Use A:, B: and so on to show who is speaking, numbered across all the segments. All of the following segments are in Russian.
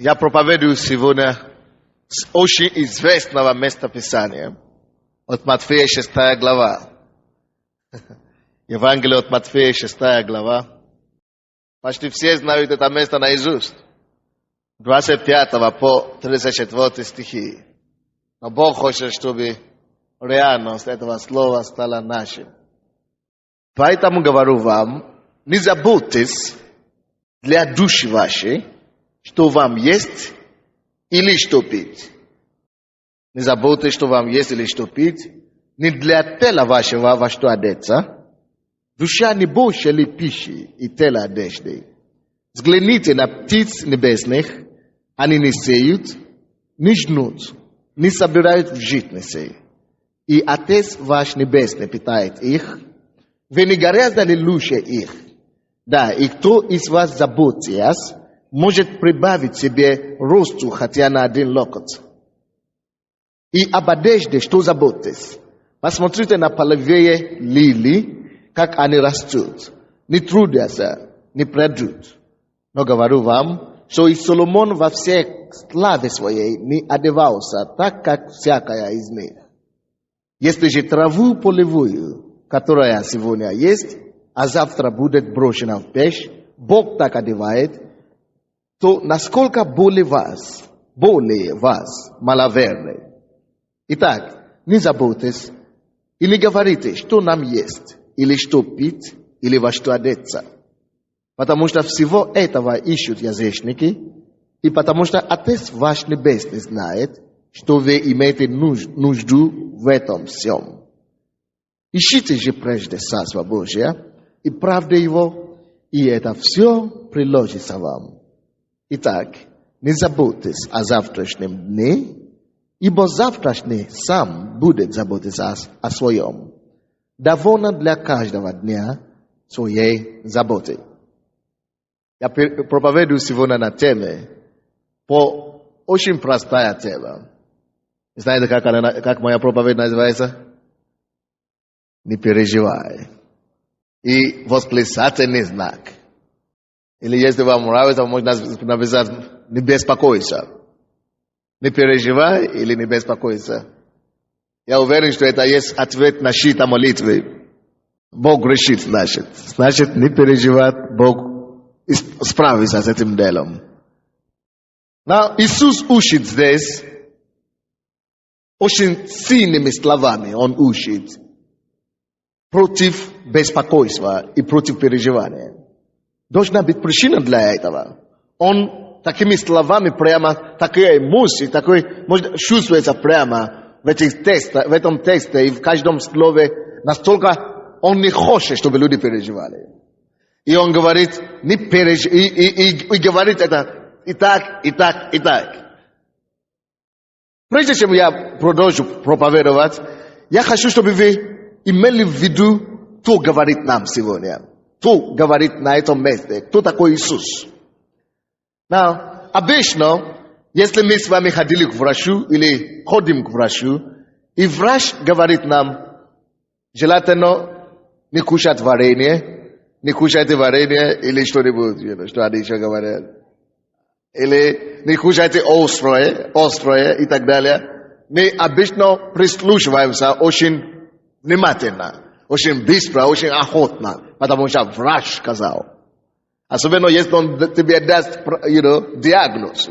A: Я проповедую сегодня с очень известного местописания от Матфея 6 глава. Евангелие от Матфея 6 глава. Почти все знают это место наизусть. 25 по 34 стихи. Но Бог хочет, чтобы реальность этого слова стала нашим. Поэтому говорю вам, не заботьтесь для души вашей, что вам есть или что пить. Не заботьтесь, что вам есть или что пить, не для тела вашего во что одеться. Душа не больше ли пищи и тело одежды. Взгляните на птиц небесных, они не сеют, не жнут, не собирают в житницы. И Отец ваш Небесный питает их. Вы не гораздо ли лучше их? Да, и кто из вас, заботясь, может прибавить себе росту хотя на один локоть? И об одежде что заботьтесь? Посмотрите на полевые лилии, как они растут, не трудятся, не придут. Но говорю вам, что и Соломон во всей славе своей не одевался так, как всякая из них. Если же траву полевую, которая сегодня есть, а завтра будет брошена в печь, Бог так одевает, то насколько более вас, маловерны. Итак, не заботьтесь и не говорите, что нам есть, или что пить, или во что одеться. Потому что всего этого ищут язычники, и потому что Отец ваш Небесный знает, что вы имеете нужду в этом всем. Ищите же прежде Царство Божие и правду Его, и это все приложится вам. Итак, не заботьтесь о завтрашнем дне, ибо завтрашний сам будет заботиться о своем. Довольно для каждого дня своей заботы. Я проповедую сегодня на теме, очень простая тема. Знаете, как моя проповедь называется? Не переживай. И восклицательный знак. Или если вам нравится, можно написать «не беспокойся». Не переживай или не беспокойся. Я уверен, что это есть ответ на чьи-то молитвы. Бог грешит, значит. Значит, не переживать, Бог справится с этим делом. Но Иисус учит здесь очень сильными словами. Он учит против беспокойства и против переживания. Должна быть причина для этого. Он такими словами прямо, такие эмоции, может чувствуется прямо в этом тексте и в каждом слове, настолько он не хочет, чтобы люди переживали. И он говорит, не и говорит это и так. Прежде чем я продолжу проповедовать, я хочу, чтобы вы имели в виду, кто говорит нам сегодня. Кто говорит на этом месте? Кто такой Иисус? Обычно, если мы с вами ходили к врачу или ходим к врачу, и врач говорит нам, желательно не кушать варенье, не кушайте варенье или что-нибудь, что они еще говорят. Или не кушайте острое и так далее. Мы обычно прислушиваемся очень внимательно. Очень быстро, очень охотно, потому что врач сказал. Особенно если он тебе даст, диагноз.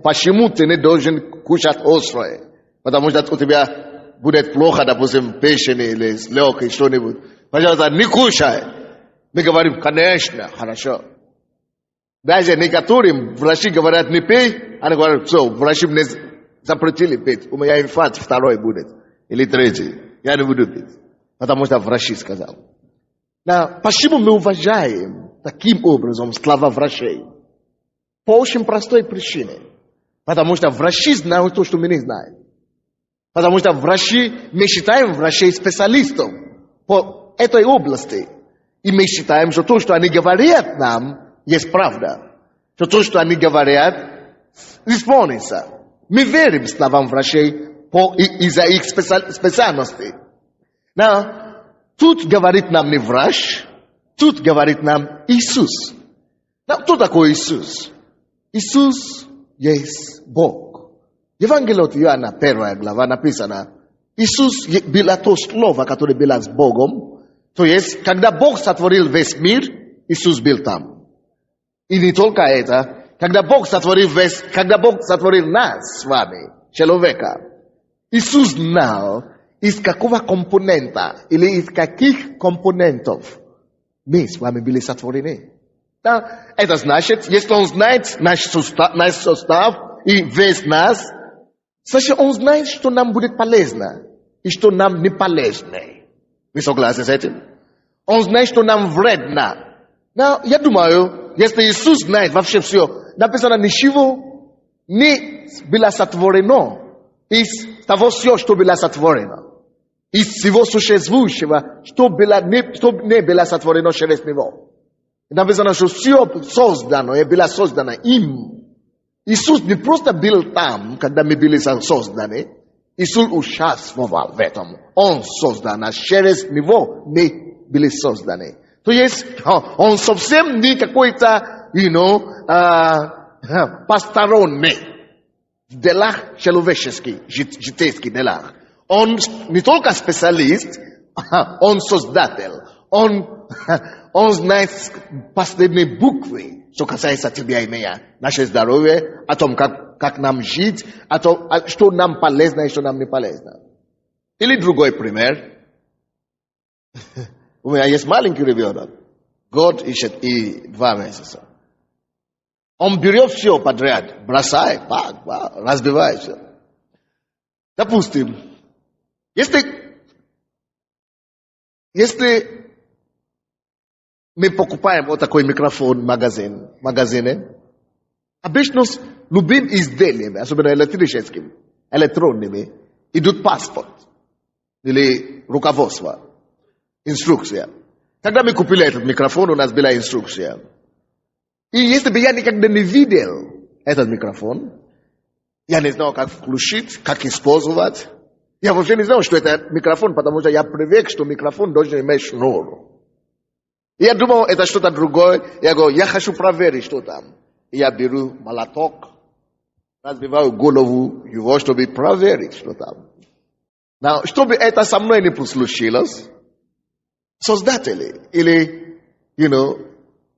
A: Почему ты не должен кушать острое? Потому что у тебя будет плохо, допустим, печень или с легкой, что-нибудь. Пожалуйста, не кушай. Мы говорим, конечно, хорошо. Даже некоторым врачи говорят, не пей, они говорят, все, врачи мне запретили пить. У меня инфаркт второй будет, или третий. Я не буду пить. Потому что врачи сказал. Почему мы уважаем таким образом слова врачей? По очень простой причине. Потому что врачи знают то, что мы не знаем. Потому что мы считаем врачей специалистом по этой области. И мы считаем, что то, что они говорят нам, есть правда. Что то, что они говорят, исполнится. Мы верим словам врачей из-за их специальности. Тут говорит нам не врач, Тут говорит нам Иисус. Кто такой Иисус? Иисус есть Бог. Евангелие от Иоанна, 1 глава, написано, Иисус было то слово, которое было с Богом. То есть, когда Бог сотворил весь мир, Иисус был там. И не только это, когда Бог сотворил нас с вами, человека, Иисус знал, из какого компонента или из каких компонентов мы с вами были сотворены. Да? Это значит, если Он знает наш состав и весь нас, значит, Он знает, что нам будет полезно и что нам не полезно. Вы согласны с этим? Он знает, что нам вредно. Но я думаю, если Иисус знает вообще все, написано, ничего не было сотворено из того всего, что было сотворено. Из всего существующего, что не было сотворено через него. Написано, что все создано и было создано им. Иисус не просто был там, когда мы были созданы. Иисус участвовал в этом. Он создан, а через него мы были созданы. То есть, он совсем не какой-то, посторонний в делах человеческих, житейских делах. Он не только специалист, он создатель. Он знает последние буквы, что касается тебя и меня. Наше здоровье, о том, как нам жить, о том, что нам полезно и что нам не полезно. Или другой пример. У меня есть маленький ребенок. Год ищет и 2 месяца. Он берет все подряд, бросает, разбивает все. Допустим, если мы покупаем вот такой микрофон в магазине, обычно с любым изделиями, особенно электронными, идут паспорт или руководство, инструкция. Когда мы купили этот микрофон, у нас была инструкция. И если бы я никогда не видел этот микрофон, я не знал, как включить, как использовать. Я вообще не знал, что это микрофон, потому что я привык, что микрофон должен иметь шнур. И я думал, это что-то другое. Я говорю, я хочу проверить, что там. И я беру молоток, разбиваю голову его, чтобы проверить, что там. Но чтобы это со мной не случилось, создатели или,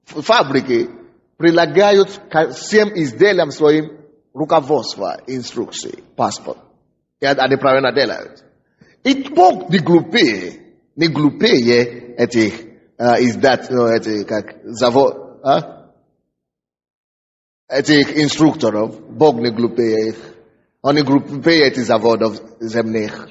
A: фабрики прилагают к всем изделиям своим руководство, инструкции, паспорт. И они правильно делают. И Бог не глупее этих этих инструкторов. Бог не глупее их. Он не глупее этих заводов земных.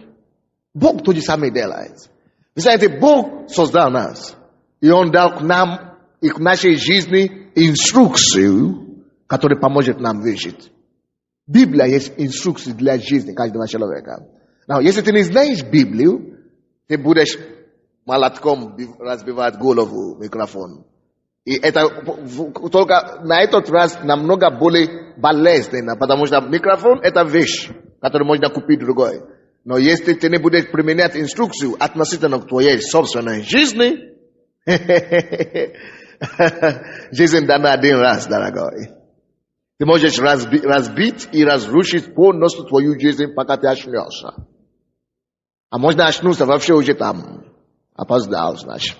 A: Бог то же самое делает. Вы знаете, Бог создал нас. И Он дал нам и к нашей жизни инструкцию, которая поможет нам выжить. Библия есть инструкция для жизни каждого человека. Но если ты не знаешь Библию, ты будешь молотком разбивать голову микрофон. И это только на этот раз намного более болезненно, потому что микрофон это вещь, которую можно купить другой. Но если ты не будешь применять инструкцию относительно твоей собственной жизни, жизнь дана один раз, дорогой. Ты можешь разбить и разрушить полностью твою жизнь, пока ты очнешься. А можно очнуться вообще уже там. Опоздал, значит.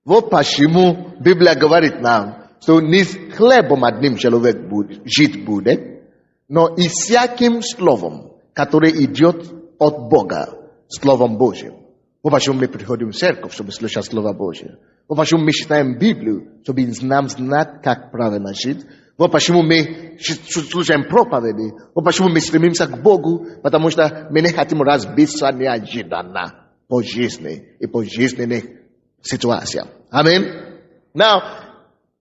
A: Вот почему Библия говорит нам, что не с хлебом одним человек жить будет, но и всяким словом, которое идет от Бога, Словом Божьим. Вот почему мы приходим в церковь, чтобы слушать Слово Божье. Вот почему мы читаем Библию, чтобы нам знать, как правильно жить. Вот почему мы слушаем проповеди. Вот почему мы стремимся к Богу, потому что мы не хотим разбиться неожиданно по жизни и по жизненных ситуациям. Аминь. Now,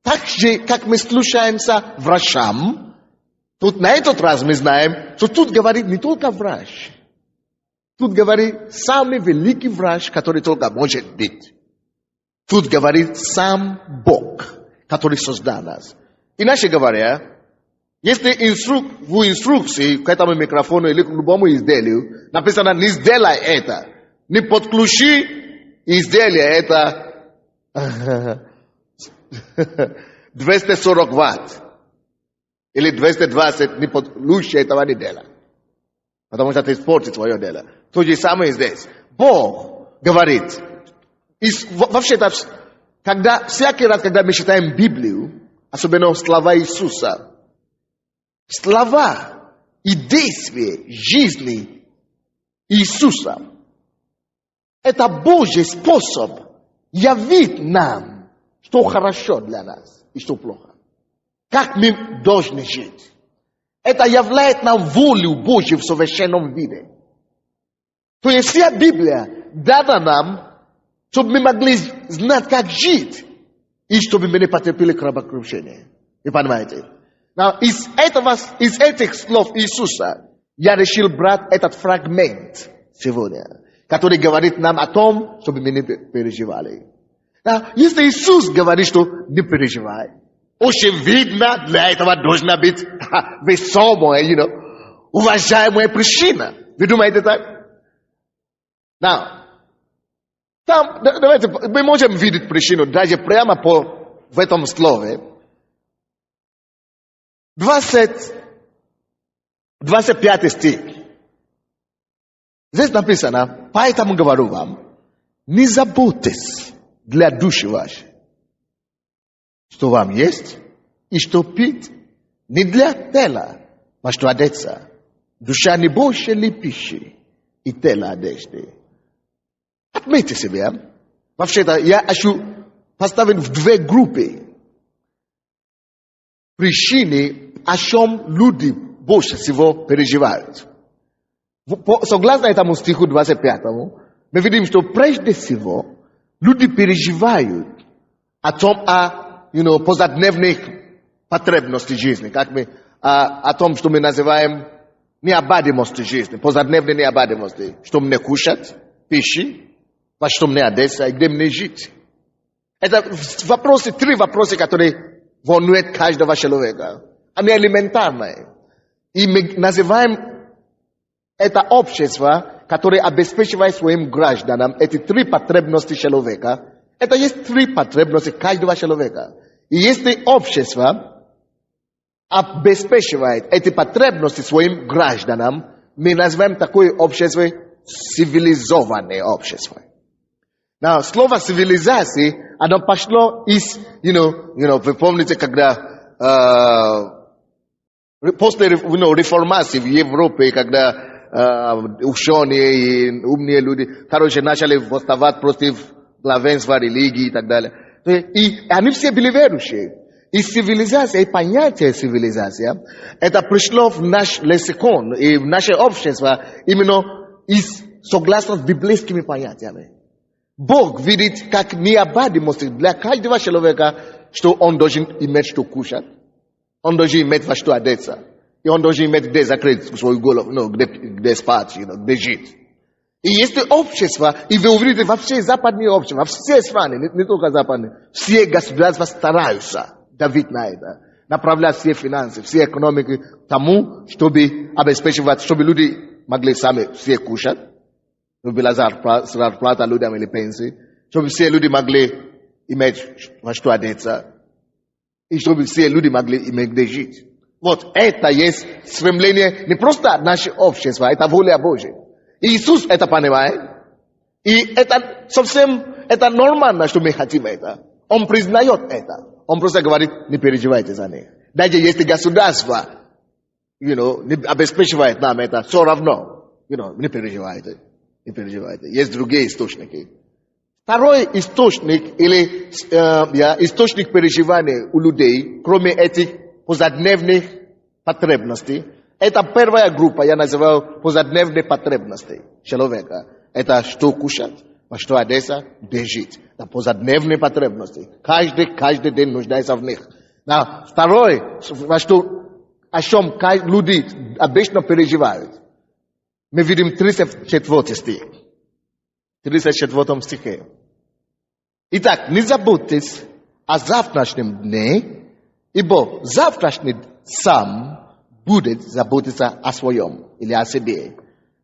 A: так же, как мы слушаемся врачам, тут на этот раз мы знаем, что тут говорит не только врач. Тут говорит самый великий врач, который только может быть. Тут говорит сам Бог, который создал нас. Иначе говоря, если в инструкции к этому микрофону или к любому изделию написано «не сделай это», «не подключи изделие это 240 ватт», Или 220 лучше этого не делай. Потому что это испортит свое дело. То же самое здесь. Бог говорит. Вообще-то, всякий раз, когда мы читаем Библию, особенно слова Иисуса, слова и действия жизни Иисуса, это Божий способ явить нам, что хорошо для нас и что плохо. Как мы должны жить. Это являет нам волю Божью в совершенном виде. То есть вся Библия дана нам, чтобы мы могли знать, как жить, и чтобы мы не потерпели кровокрушение. Вы понимаете? Из этих слов Иисуса я решил брать этот фрагмент сегодня, который говорит нам о том, чтобы мы не переживали. Если Иисус говорит, что не переживай, очевидно, для этого должна быть весомая, уважаемая причина. Вы думаете так? Давайте, мы можем видеть причину даже прямо в этом слове. 25 стих. Здесь написано, поэтому говорю вам, не заботьтесь для души вашей, что вам есть и что пить, не для тела, но что одеться. Душа не больше ли пищи и тело одежды. Отметьте себе, вообще-то я хочу поставить в две группы причины, о чем люди больше всего переживают. Согласно этому стиху 25, мы видим, что прежде всего люди переживают о повседневных потребностях жизни, о том, что мы называем необходимости жизни, повседневной необходимости, что мне кушать, пищи, во что мне одеться и где мне жить. Это три вопроса, которые волнуют каждого человека. Они элементарные. И мы называем это общество, которое обеспечивает своим гражданам эти три потребности человека. Это есть три потребности каждого человека. И если общество обеспечивает эти потребности своим гражданам, мы называем такое общество цивилизованное общество. Слово цивилизации, оно пошло из, вы помните, когда после реформации в Европе, когда ученые и умные люди, начали восставать против главенства религии и так далее. И они все были верующие. И цивилизация, и понятие цивилизация, это пришло в наш лексикон и в наше общество именно согласно с библейскими понятиями. Бог видит как необходимость для каждого человека, что он должен иметь что кушать, он должен иметь во что одеться, и он должен иметь где закрыть свою голову, где спать, где жить. И если общество, и вы увидите во все западные общества, во все страны, не только западные, все государства стараются давить на это, направлять все финансы, все экономики к тому, чтобы обеспечивать, чтобы люди могли сами все кушать, чтобы была зарплата людям или пенсии, чтобы все люди могли иметь во что одеться, и чтобы все люди могли иметь где жить. Вот это есть стремление не просто наше общество, это воля Божья. И Иисус это понимает. И это это нормально, что мы хотим это. Он признает это. Он просто говорит, не переживайте за них. Даже если государство, не обеспечивает нам это, все равно, не переживайте. Не переживайте. Есть другие источники. Второй источник, или источник переживания у людей, кроме этих повседневных потребностей, это первая группа, я называю повседневные потребности человека. Это что кушать, во что одеться, где жить. Это повседневные потребности. Каждый день нуждается в них. Второй, о чем люди обычно переживают. Мы видим 34 стих. 34 стихе. Итак, не забудьтесь о завтрашнем дне, ибо завтрашний сам будет заботиться о своем или о себе.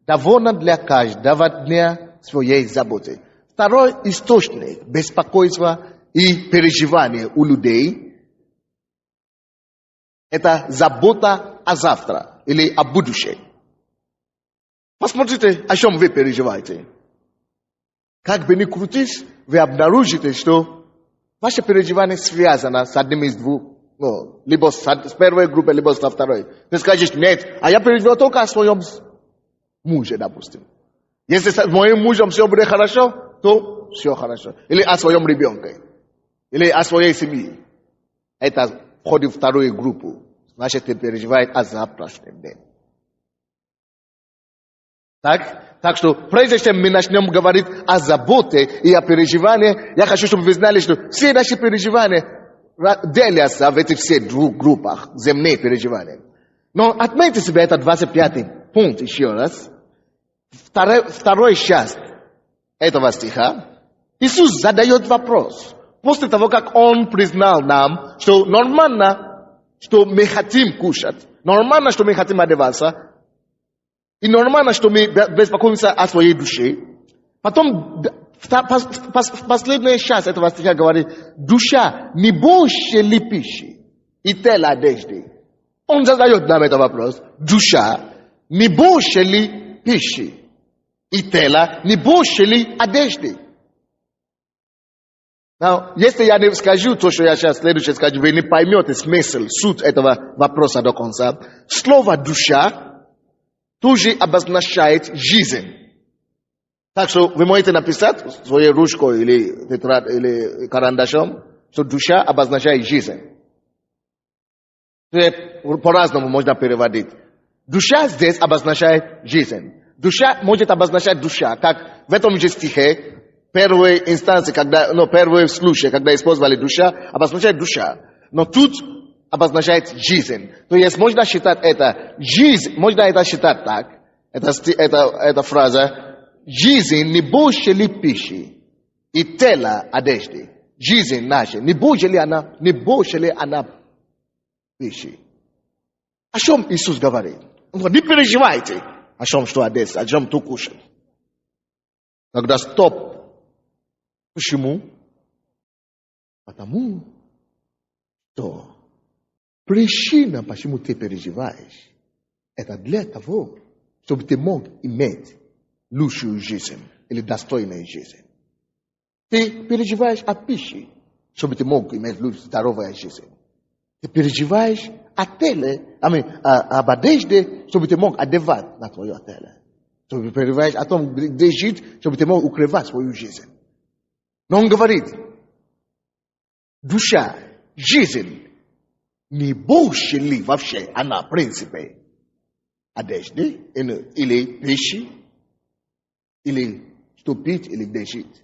A: Довольно для каждого дня своей заботы. Второй источник беспокойства и переживания у людей Это забота о завтра или о будущем. Посмотрите, о чем вы переживаете. Как бы ни крутись, вы обнаружите, что ваше переживание связано с одним из двух. Либо с первой группой, либо со второй. Ты скажешь, нет, а я переживаю только о своем муже, допустим. Если с моим мужем все будет хорошо, то все хорошо. Или о своем ребенке. Или о своей семье. Это входит в вторую группу. Значит, ты переживаешь о завтрашнем дне. Так что, прежде чем мы начнем говорить о заботе и о переживании, я хочу, чтобы вы знали, что все наши переживания делятся в этих все двух группах, земные переживания. Но отметьте себе этот 25-й пункт еще раз. Второй часть этого стиха. Иисус задает вопрос. После того, как Он признал нам, что нормально, что мы хотим кушать, нормально, что мы хотим одеваться, и нормально, что мы беспокоимся о своей душе. Потом последняя часть этого стиха говорит, душа не больше ли пищи и тело одежды? Он задает нам этот вопрос. Душа не больше ли пищи и тело не больше ли одежды? Now, если я не скажу то, что я сейчас следующее скажу, вы не поймете смысл, суть этого вопроса до конца. Слово «душа» тоже обозначает жизнь. Так что вы можете написать своей ручкой или карандашом, что душа обозначает жизнь. По-разному можно переводить. Душа здесь обозначает жизнь. Душа может обозначать душа, как в этом же стихе, первой инстанции, первый случай, когда использовали душа, обозначает душа. Но тут обозначает жизнь. То есть можно считать это жизнь, можно это считать так. Это фраза жизнь не больше ли пищи и тело одежды. Жизнь наша не больше ли она пищи. О чем Иисус говорит? Он говорит, не переживайте, о чем что одеться, о чем то кушать. Тогда стоп. Почему? Потому что причина, почему ты переживаешь, это для того, чтобы ты мог иметь лучшую жизнь или достойную жизнь. Ты переживаешь о пище, чтобы ты мог иметь здоровую жизнь. Ты переживаешь о теле, об одежде, чтобы ты мог одевать на твое тело. Ты переживаешь о том, где жить, чтобы ты мог укрывать свою жизнь. Но он говорит, душа, жизнь, не больше ли вообще она, в принципе, одежды или пищи, или что пить, или где жить.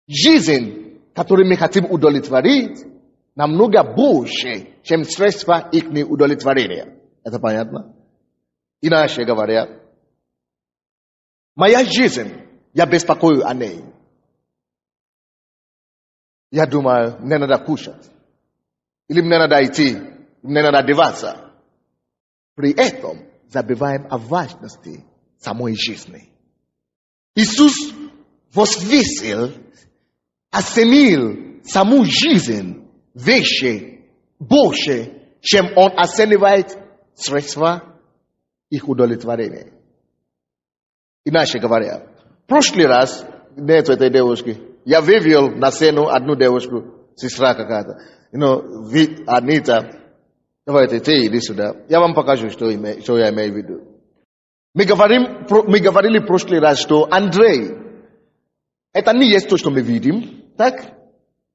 A: Жизнь, которую мы хотим удовлетворить, намного больше, чем средства их удовлетворения. Это понятно? Иначе говоря, моя жизнь, я беспокоюсь о ней. Я думаю, мне надо кушать. Или мне надо идти, мне надо одеваться. При этом забываем о важности самой жизни. Иисус возвысил, оценил саму жизнь выше, больше, чем Он оценивает средства их удовлетворения. Иначе говоря, в прошлый раз, нет этой девушки, я вывел на сцену одну девушку, сестра какая-то. Анита, давайте, ты иди сюда. Я вам покажу, что я имею в виду. Мы говорили в прошлый раз, что Андрей, это не есть то, что мы видим, так?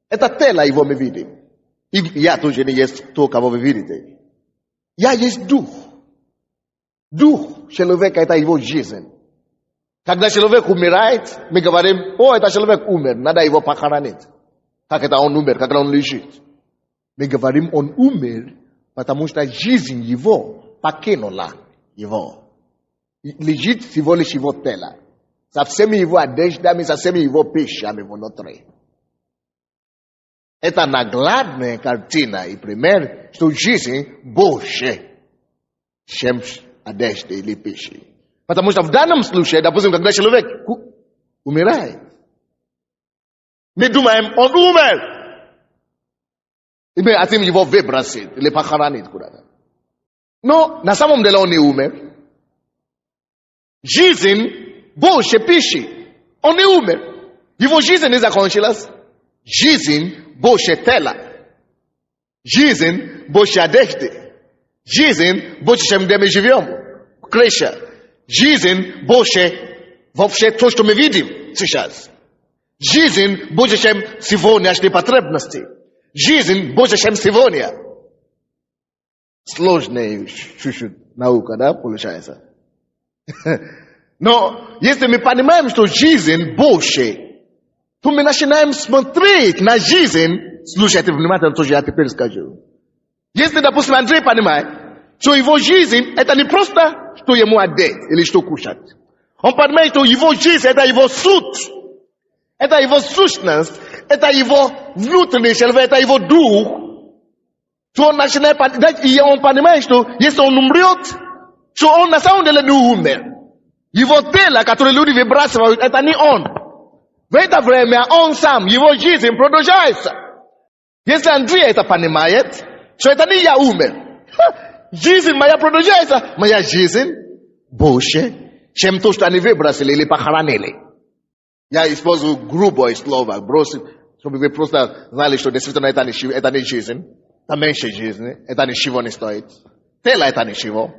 A: Это тело его мы видим. И я тоже не есть то, кого вы видите. Я есть дух. Дух человека – это его жизнь. Когда человек умирает, мы говорим, это человек умер, надо его похоронить. Как это он умер, когда он лежит. Мы говорим, он умер, потому что жизнь его покинула его. Лежит всего лишь его тело. Со всеми его одеждами, со всеми его пищами внутри. Это наглядная картина и пример, что жизнь больше, чем одежда или пища. Потому что в данном случае, допустим, когда человек умирает, мы думаем, он умер. Ime atim его выбросит или похоронит куда-то. Но на самом деле он не умер. Жизнь больше пищи. Он не умер. Его жизнь не закончилась. Жизнь больше тела. Жизнь больше одежды. Жизнь больше, чем где мы живем. Крыша. Жизнь больше вообще то, что мы видим сейчас. Жизнь больше, чем сегодняшние потребности. Жизнь больше, чем сегодня. Сложная чуть-чуть наука, да, получается? Но если мы понимаем, что жизнь больше, то мы начинаем смотреть на жизнь. Слушайте внимательно, то, что я теперь скажу. Если, допустим, Андрей понимает, что его жизнь, это не просто, что ему одеть или что кушать. Он понимает, что его жизнь, это его суть. Это его сущность. Это его внутренний человек, это его дух. То он начинает понимать, и он понимает, что если он умрет, что он на самом деле не умер. Его тело, которое люди выбрасывают, это не он. В это время он сам, его жизнь продолжается. Если Андрей это понимает, что это не я умер. Жизнь моя продолжается. Моя жизнь больше, чем то, что они выбросили или похоронили. Я использую грубое слово, чтобы вы просто знали, что действительно это не жизнь. Это меньше жизни. Это ничего не стоит. Тело это ничего.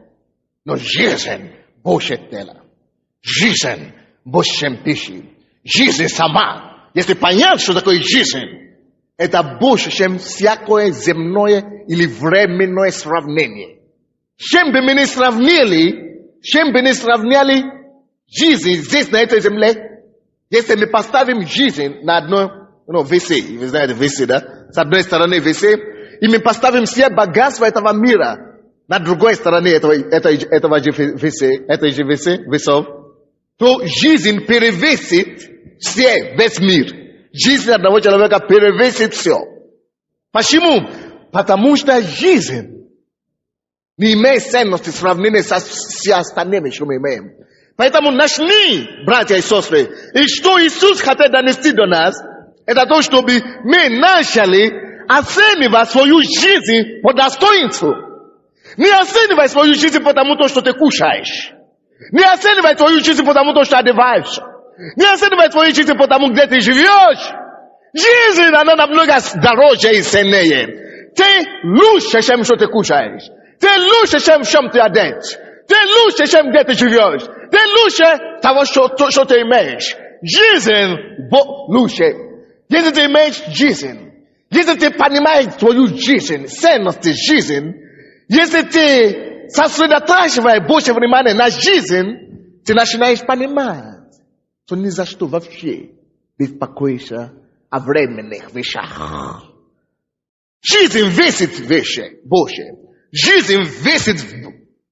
A: Но жизнь больше тела. Жизнь больше, чем пищи. Жизнь сама. Если понять, что такое жизнь, это больше, чем всякое земное или временное сравнение. С чем бы мы не сравнили жизнь здесь, на этой земле, если мы поставим жизнь на одно весы, вы знаете весы, да? С одной стороны весы, и мы поставим все богатства этого мира на другой стороне этого же весов, то жизнь перевесит весь мир. Жизнь одного человека перевесит все. Почему? Потому что жизнь не имеет ценности в сравнении со всеми остальными, что мы имеем. Поэтому начни, братья и сестры, и что Иисус хотел донести до нас, это то, чтобы мы начали оценивать свою жизнь по достоинству. Не оценивай свою жизнь потому, что ты кушаешь. Не оценивай твою жизнь потому, что одеваешь. Не оценивай твою жизнь потому, где ты живешь. Жизнь, она намного дороже и ценнее. Ты лучше, чем что ты кушаешь. Ты лучше, чем ты одет. Ты лучше, чем где ты живешь. Ты лучше того, что ты имеешь. Жизнь лучше. Если ты имеешь жизнь, если ты понимаешь твою жизнь, ценность жизни, если ты сосредотачиваешь больше внимания на жизнь, ты начинаешь понимать, что ни за что вообще беспокоишься о временных вещах. Жизнь весит больше. Жизнь весит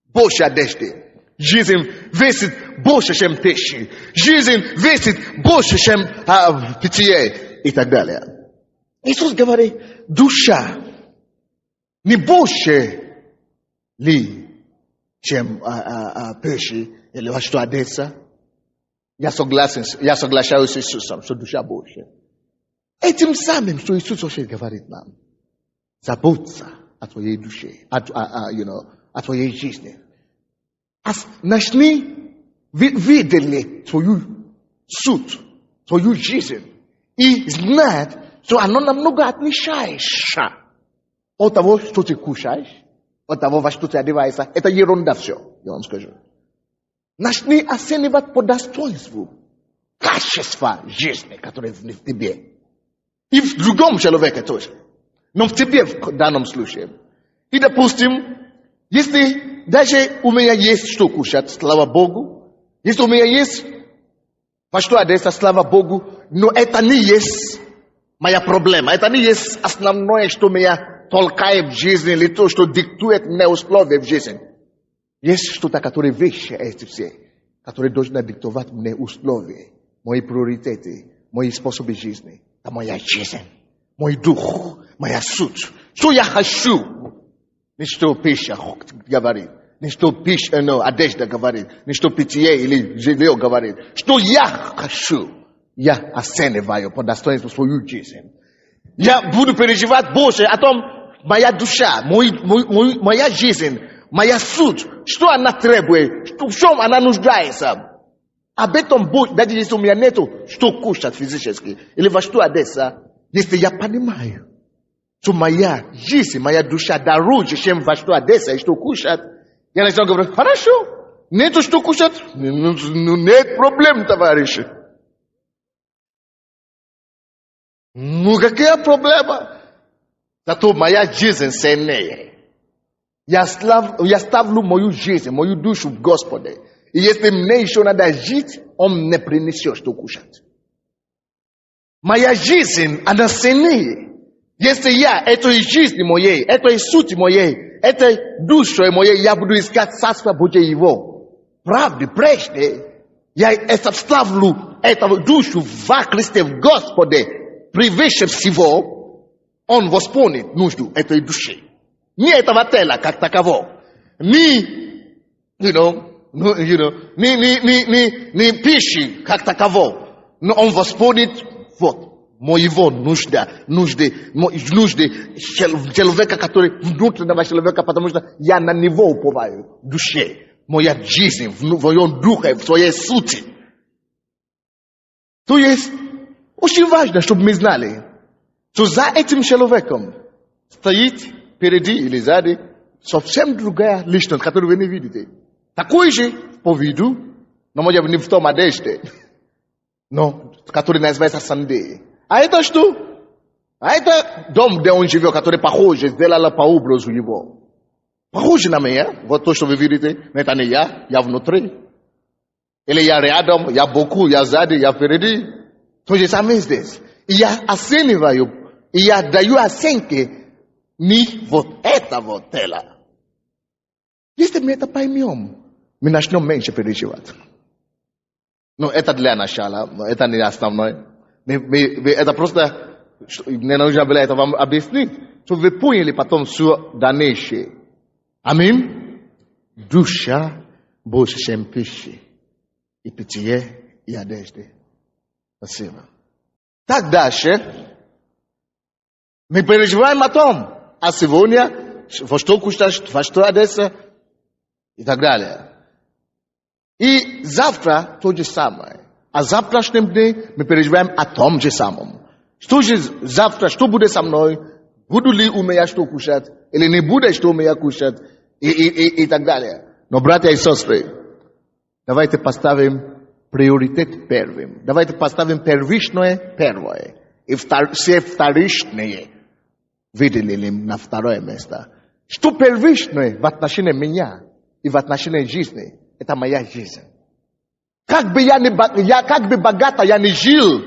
A: больше одежды. Жизнь весит больше, чем пищи. Жизнь весит больше, чем питье и так далее. Иисус говорит, душа не больше ли, чем пищи или во что одеться. Я соглашаюсь с Иисусом, что душа больше. Этим самым, что Иисус вообще говорит нам, заботься о твоей душе, о твоей жизни. Начни видеть твою суть, твою жизнь и знать, что оно намного отличается от того, что ты кушаешь, от того, во что ты одеваешься. Это ерунда все, я вам скажу. Начни оценивать по достоинству качество жизни, которое в тебе. И в другом человеке тоже. Но в тебе в данном случае. И, допустим, если даже у меня есть что кушать, слава Богу. Если у меня есть во что одеться, слава Богу. Но это не есть моя проблема. Это не есть основное, что меня толкает в жизни, или то, что диктует мне условия в жизни. Есть что-то, которое вещи эти все, которые должны диктовать мне условия, мои приоритеты, мои способы жизни. Это моя жизнь, мой дух, моя суть. Что я хочу? Не что пища говорит, не что пища, одежда говорит, не что питье или жилье говорит. Что я хочу? Я оцениваю по достоинству свою жизнь. Я буду переживать больше о том, моя душа, моя жизнь, моя суть, что она требует, в чем она нуждается. Об этом будет, даже если у меня нету, что кушать физически, или во что одеться, если я понимаю, что моя жизнь, моя душа дороже, чем во что одеться и что кушать, я начинаю говорить, хорошо, нету что кушать, нет проблем, товарищи. Какая проблема? Зато моя жизнь ценнее. Я ставлю мою жизнь, мою душу в Господе. И если мне еще надо жить, Он не принесет что кушать. Моя жизнь, она ценнее. Если я этой жизни моей, этой сути моей, этой душой моей, я буду искать Царство Божие Его. Правда, прежде я ставлю эту душу во Христе, в Господе, превыше всего, Он восполнит нужду этой души. Не этого тела как такового, ни пищи как такового, но Он восполнит моего нужды человека, который внутреннего человека, потому что я на него уповаю, в душе, моя жизнь, в моем духе, в своей сути. То есть, очень важно, чтобы мы знали, что за этим человеком стоит впереди или сзади совсем другая личность, которую вы не видите. Такой же по виду, но может быть не в том одежде, но который называется Сандей. А это что? А это дом, где он живет, который похож, сделала по образу его. Похож на меня, вот то, что вы видите, но это не я внутри. Или я рядом, я боку, я сзади, я впереди. То же самое здесь. И я оцениваю, и я даю оценки не вот этого тела. Если мы это поймем, мы начнем меньше переживать. Но это для начала, это не основное. Это просто, мне нужно было это вам объяснить, чтобы вы поняли потом все дальнейшее. Аминь. Душа больше, чем пищи, и питье, и одежды. Спасибо. Так дальше. Мы переживаем о том, а сегодня, во что кушать, во что одеться, и так далее. И завтра то же самое. А в завтрашнем дне мы переживаем о том же самом. Что же завтра, что будет со мной? Буду ли у меня что кушать? Или не будет что у меня кушать? И так далее. Но, братья и сестры, давайте поставим приоритет первым. Давайте поставим первичное первое. И все вторичные выделили на второе место. Что первичное в отношении меня и в отношении жизни, это моя жизнь. Как бы богато я не жил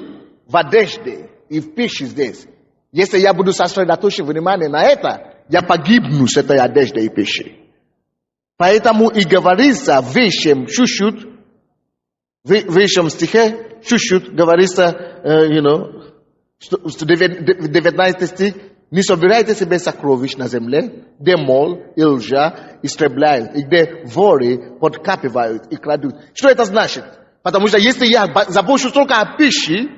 A: в одежде и в пище здесь, если я буду сосредоточить внимание на это, я погибну с этой одеждой и пищей. Поэтому и говорится в высшем чуть-чуть, в высшем стихе чуть-чуть говорится, в 19 стих, не собирайте себе сокровищ на земле, где мол и лжа истребляют, и где воры подкапывают и крадут. Что это значит? Потому что если я забочусь только о пище,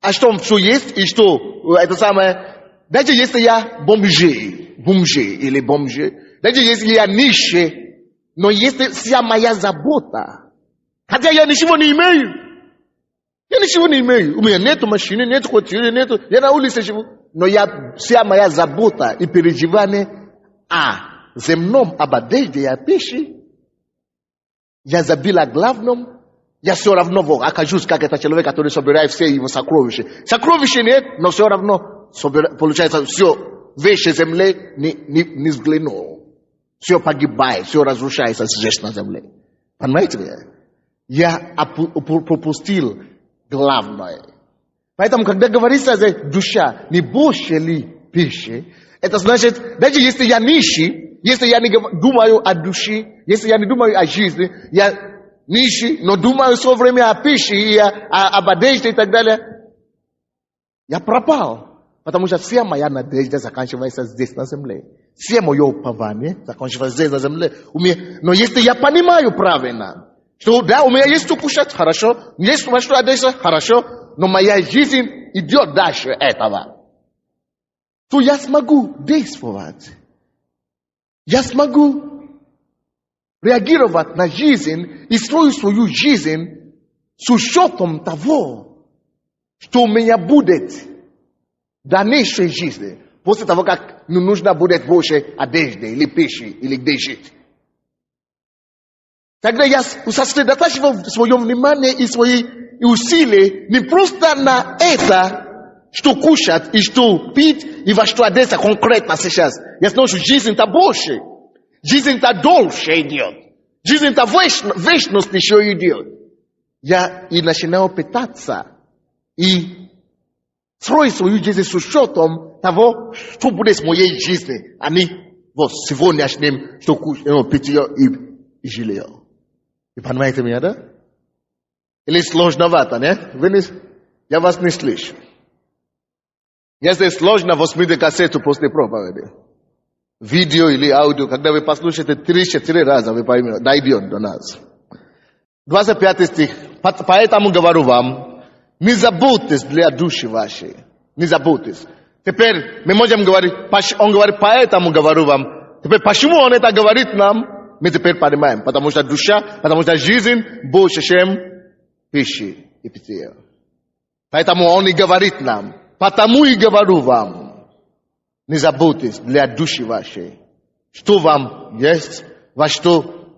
A: а что есть, и что это самое, даже если я бомжи или бомжи, даже если я нищий, но если вся моя забота, хотя я ничего не имею, у меня нету машины, нету квартиры, я на улице живу. Но вся моя забота и переживание о земном, об одежде и о пище, я забил о главном, я все равно окажусь, как этот человек, который собирает все его сокровища. Сокровища нет, но все равно получается все вещи земли не взглянул. Все погибает, все разрушается здесь на земле. Понимаете ли? Я пропустил главное. Поэтому, когда говорится о душа, не больше ли пищи, это значит, даже если я нищий, если я не думаю о душе, если я не думаю о жизни, я нищий, но думаю все время о пище и об одежде и так далее, я пропал. Потому что вся моя надежда заканчивается здесь на земле. Все мое упование заканчивается здесь на земле. Но если я понимаю правильно, что да, у меня есть что кушать, хорошо, есть что одеться, хорошо, но моя жизнь идет дальше этого. то я смогу действовать. Я смогу реагировать на жизнь и строить свою жизнь с учетом того, что у меня будет в дальнейшей жизни, после того, как не нужно будет больше одежды или пищи, или где жить. Тогда я сосредотачивал свое внимание и свои усилия не просто на это, что кушать и что пить, и во что одеться конкретно сейчас. Я знаю, что жизнь-то больше. Жизнь-то дольше идет. Жизнь-то вечность еще идет. Я и начинаю пытаться и строить свою жизнь с учетом того, что будет с моей жизнью, а не вот сегодняшним, что кушать, питье и жилье. И понимаете меня, да? Или сложновато, не? Я вас не слышу. Если сложно, возьмите кассету после проповеди. Видео или аудио, когда вы послушаете 3-4 раза, вы поймете, дойдет до нас. 25 стих. Поэтому говорю вам, не забудьтесь для души вашей. Не забудьтесь. Теперь мы можем говорить, он говорит, поэтому говорю вам. Теперь почему он это говорит нам, мы теперь понимаем. Потому что душа, потому что жизнь больше, чем пищи и питье. Поэтому он и говорит нам. Потому и говорю вам, не забудьтесь для души вашей, что вам есть, во что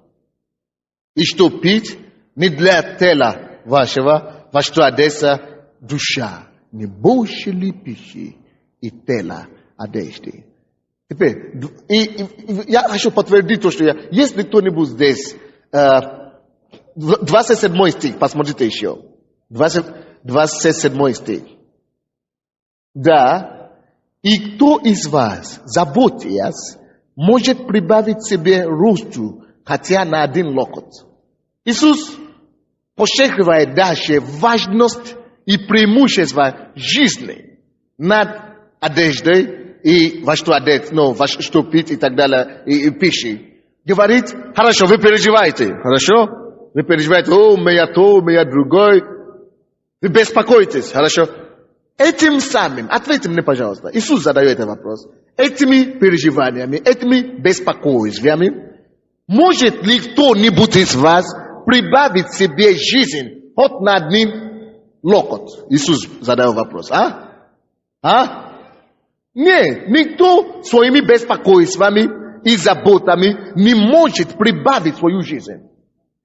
A: и что пить, не для тела вашего, во что одеться душа, не больше ли пищи и тела одежды. Теперь, я хочу подтвердить то, что если кто-нибудь здесь, 27 стих, посмотрите еще, 27 стих. Да, и кто из вас, заботясь, может прибавить себе росту, хотя на один локоть? Иисус подчеркивает дальше важность и преимущество жизни над одеждой и во что одеть, во что пить и так далее, и пищей. Говорит, хорошо, вы переживаете, хорошо? Вы переживаете, о, меня то, меня другой. Вы беспокоитесь, хорошо? Этим самым, ответьте мне, пожалуйста, Иисус задает этот вопрос. Этими переживаниями, этими беспокойствами, может ли кто-нибудь из вас прибавить себе жизнь хоть на один локоть? Иисус задает вопрос. Нет, никто своими беспокойствами и заботами не может прибавить свою жизнь.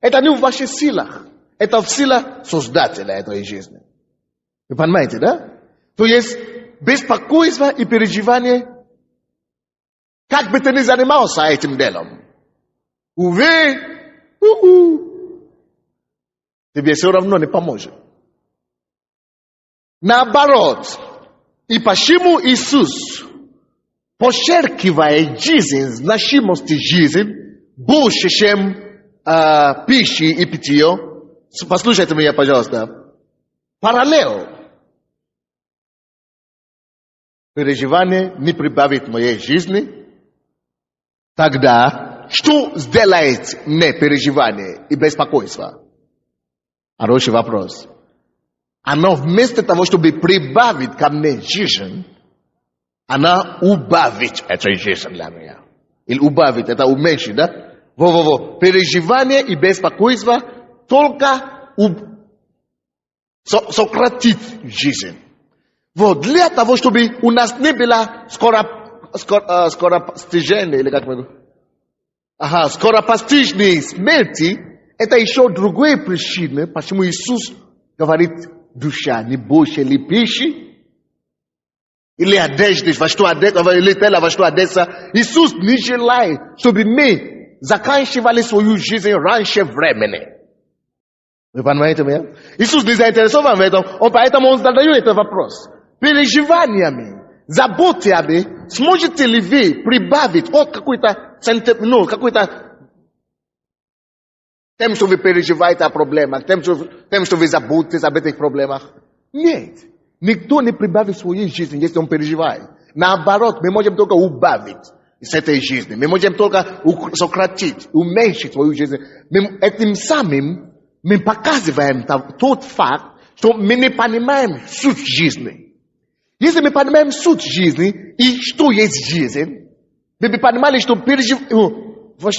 A: Это не в ваших силах. Это в силах Создателя этой жизни. Вы понимаете, да? То есть беспокойство и переживание, как бы ты ни занимался этим делом, увы, тебе все равно не поможет. Наоборот, и почему Иисус подчеркивает жизнь, значимость жизни больше, чем пищи и питье? Послушайте меня, пожалуйста. Параллел. Переживание не прибавит моей жизни. Тогда, что сделает мне переживание и беспокойство? Хороший вопрос. Оно вместо того, чтобы прибавить ко мне жизнь, она убавит эту жизнь для меня. Или убавит, это уменьшит, да? Переживание и беспокойство только сократит жизнь. Для того, чтобы у нас не было скоропостижения, или как мы говорим, скоропостижной смерти, это еще другая причина, почему Иисус говорит, душа, не больше ли пищи, или одежды, во что одеться, или тело, во что одеться. Иисус не желает, чтобы мы заканчивали свою жизнь раньше времени. Вы понимаете меня? Иисус не заинтересован в этом, поэтому он задает этот вопрос. Переживаниями, заботами, сможете ли вы прибавить от какой-то тем, что вы переживаете о проблемах, тем, что вы заботитесь об этих проблемах? Нет. Никто не прибавит своей жизни, если он переживает. Наоборот, мы можем только убавить с этой жизни. Мы можем только сократить, уменьшить свою жизнь. Этим самым мы показываем тот факт, что мы не понимаем суть жизни. Если мы понимаем суть жизни и что есть жизнь, мы бы понимали, что во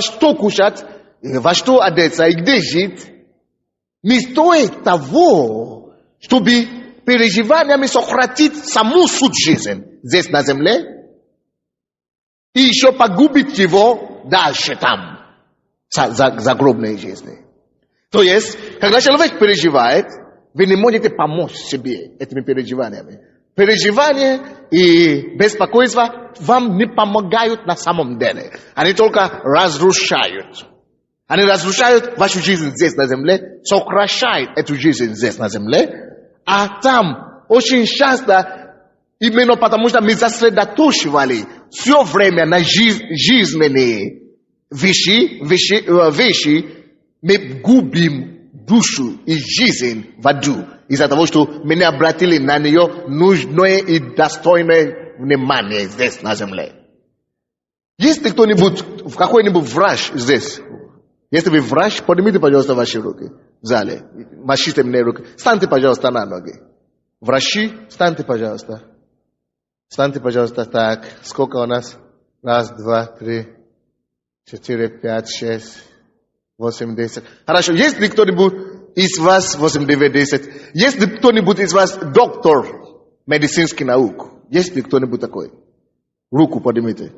A: что кушать, во что одеться и где жить, не стоит того, чтобы переживаниями сократить саму суть жизни здесь на земле и еще погубить его дальше там, в загробной жизни. То есть, когда человек переживает, вы не можете помочь себе этими переживаниями. Переживания и беспокойство вам не помогают на самом деле. Они только разрушают. Они разрушают вашу жизнь здесь на земле, сокращают эту жизнь здесь на земле, а там очень часто, именно потому что мы сосредоточивали все время на жизненные вещи, мы губим душу и жизнь в аду из-за того, что мы не обратили на нее нужное и достойное внимание здесь на земле. Есть ли кто-нибудь, какой-нибудь врач здесь? Если вы врач, поднимите, пожалуйста, ваши руки в зале. Машите мне руки. Встаньте, пожалуйста, на ноги. Врачи, встаньте, пожалуйста. Встаньте, пожалуйста, так. Сколько у нас? 1, 2, 3, 4, 5, 6, 8, 10. Хорошо. Есть ли кто-нибудь из вас 8, 9, 10? Есть ли кто-нибудь из вас доктор медицинских наук? Есть ли кто-нибудь такой? Руку поднимите.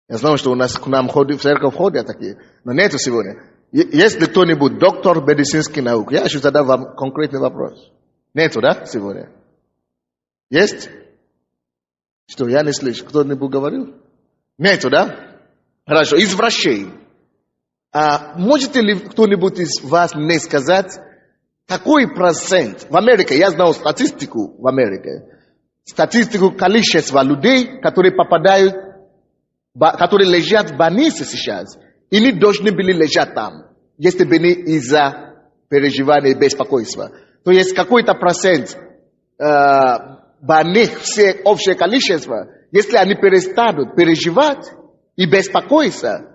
A: Я знаю, что у нас к нам в церковь ходят такие, но нету сегодня. Есть ли кто-нибудь доктор медицинских наук? Я хочу задать вам конкретный вопрос. Нету, да, сегодня? Есть? Что, я не слышу. Кто-нибудь говорил? Нету, да? Хорошо. Из врачей. Можете ли кто-нибудь из вас мне сказать, какой процент в Америке, я знал статистику в Америке, статистику количества людей, которые попадают, которые лежат в больнице сейчас, и не должны были лежать там, если бы не из-за переживания и беспокойства. То есть какой-то процент больных, все общее количество, если они перестанут переживать и беспокоиться,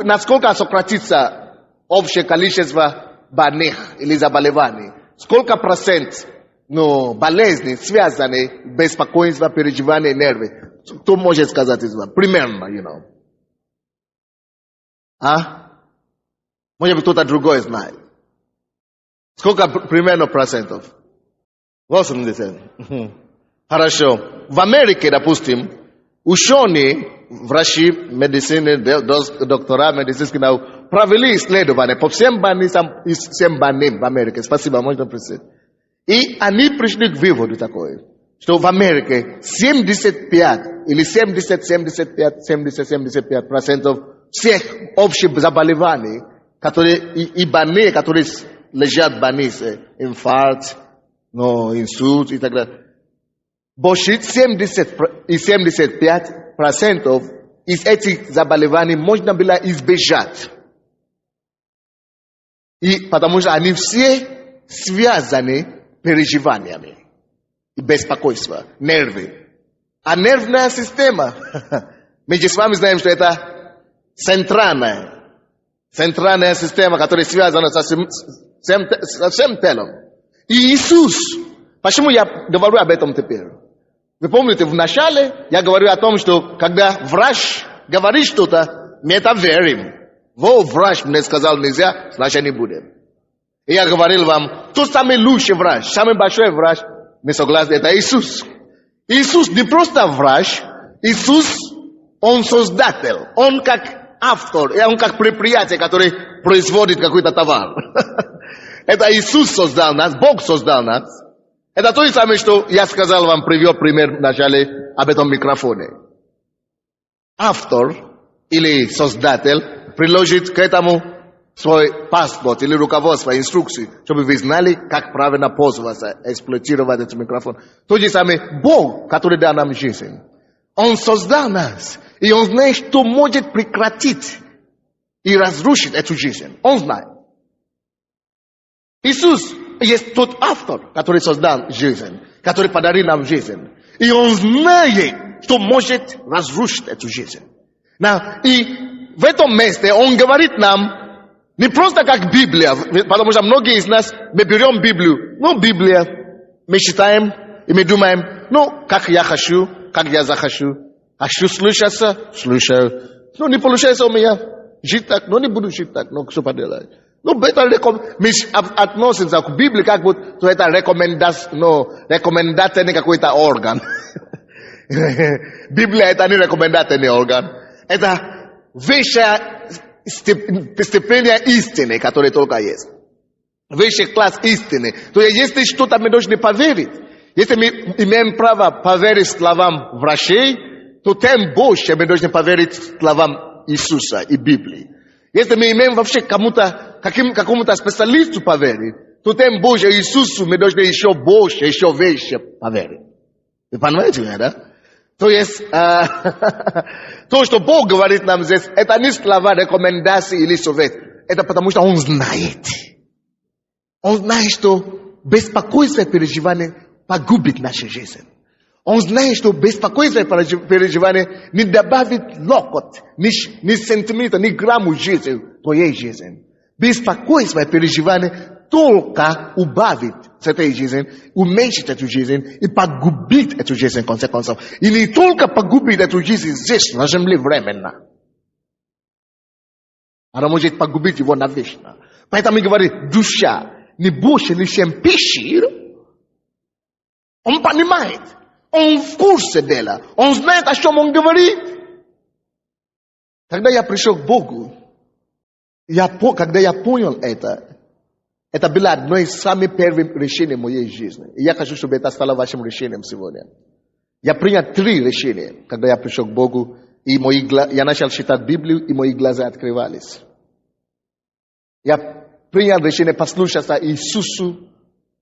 A: насколько сократится общее количество больных или заболеваний? Сколько процент болезней связаны с беспокойством, переживанием, нервы? Кто может сказать из вас? Примерно, Может быть, кто-то другой знает. Сколько примерно процентов? 80. Хорошо. В Америке, допустим, ученые, врачи, медицины, доктора медицинских наук провели исследования по всем больным в Америке. Спасибо, можно присесть. И они пришли к выводу такой, что в Америке 75 или 70-75% всех общих заболеваний, и больные, которые лежат в больнице, инфаркт, инсульт и так далее, больше 70 и 75% из этих заболеваний можно было избежать. И потому что они все связаны переживаниями и беспокойством, нервы. А нервная система, мы же с вами знаем, что это центральная система, которая связана со всем телом. И Иисус, почему я говорю об этом теперь? Вы помните, в начале я говорю о том, что когда врач говорит что-то, мы это верим. Врач мне сказал нельзя, значит не будем. И я говорил вам, кто самый лучший врач, самый большой врач, не согласен, это Иисус. Иисус не просто врач, Иисус, Он создатель, Он как автор, Он как предприятие, которое производит какой-то товар. Это Иисус создал нас, Бог создал нас. Это то же самое, что я сказал вам, привел пример в начале об этом микрофоне. Автор или создатель приложит к этому свой паспорт или руководство, инструкции, чтобы вы знали, как правильно пользоваться, эксплуатировать этот микрофон. То же самое Бог, который дал нам жизнь. Он создал нас, и Он знает, что может прекратить и разрушить эту жизнь. Он знает. Иисус есть тот автор, который создал жизнь, который подарил нам жизнь. И Он знает, что может разрушить эту жизнь. И в этом месте Он говорит нам, Не просто как Библия, потому что многие из нас, мы берем Библию, Библия, мы читаем и мы думаем, как я хочу, как я захочу. Хочу слушаться, слушаю. Не получается у меня жить так, не буду жить так, что поделать. Мы относимся к Библии, как будто это рекомендательный какой-то орган. Библия это не рекомендательный орган. Это высшая степень истины, которая только есть. Высший класс истины. То есть, если что-то мы должны поверить, если мы имеем право поверить словам врачей, то тем больше мы должны поверить словам Иисуса и Библии. Если мы имеем вообще какому-то специалисту поверить, то тем больше Иисусу мы должны еще больше, еще выше поверить. Вы понимаете меня, да? То есть, то, что Бог говорит нам здесь, это не слова рекомендации или совет. Это потому, что Он знает. Он знает, что беспокойство и переживание погубит нашу жизнь. Он знает, что беспокойство и переживание не добавит локоть, ни сантиметра, ни грамму жизни в твоей жизни. Беспокойство и переживание только убавит с этой жизни, уменьшит эту жизнь и погубит эту жизнь в конце концов. И не только погубит эту жизнь здесь, на земле, временно. Она может погубить его навечно. Поэтому говорит, душа не больше, чем пищи. Он понимает. Он в курсе дела. Он знает, о чем он говорит. Когда я пришел к Богу, когда я понял это было одно из самых первых решений в моей жизни. И я хочу, чтобы это стало вашим решением сегодня. Я принял 3 решения, когда я пришел к Богу, и я начал читать Библию, и мои глаза открывались. Я принял решение послушаться Иисусу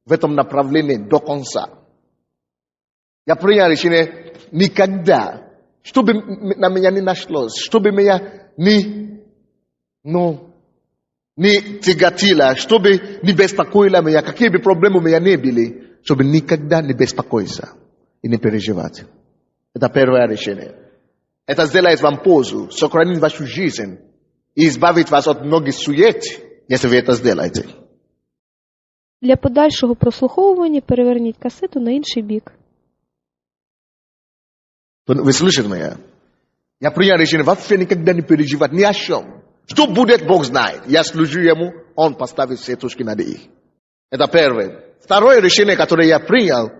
A: в этом направлении до конца. Я принял решение никогда, чтобы на меня не нашлось, чтобы меня не тяготило, чтобы не беспокоило меня, какие бы проблемы у меня не были, чтобы никогда не беспокоиться и не переживать. Это первое решение. Это сделает вам пользу, сохранит вашу жизнь и избавит вас от многих сует, если вы это сделаете.
B: Для подальшого прослуховування переверніть касету на інший бік.
A: Вы слышите меня? Я принял решение вообще никогда не переживать ни о чем. Что будет, Бог знает. Я служу Ему, Он поставит все точки над «и». Это первое. Второе решение, которое я принял,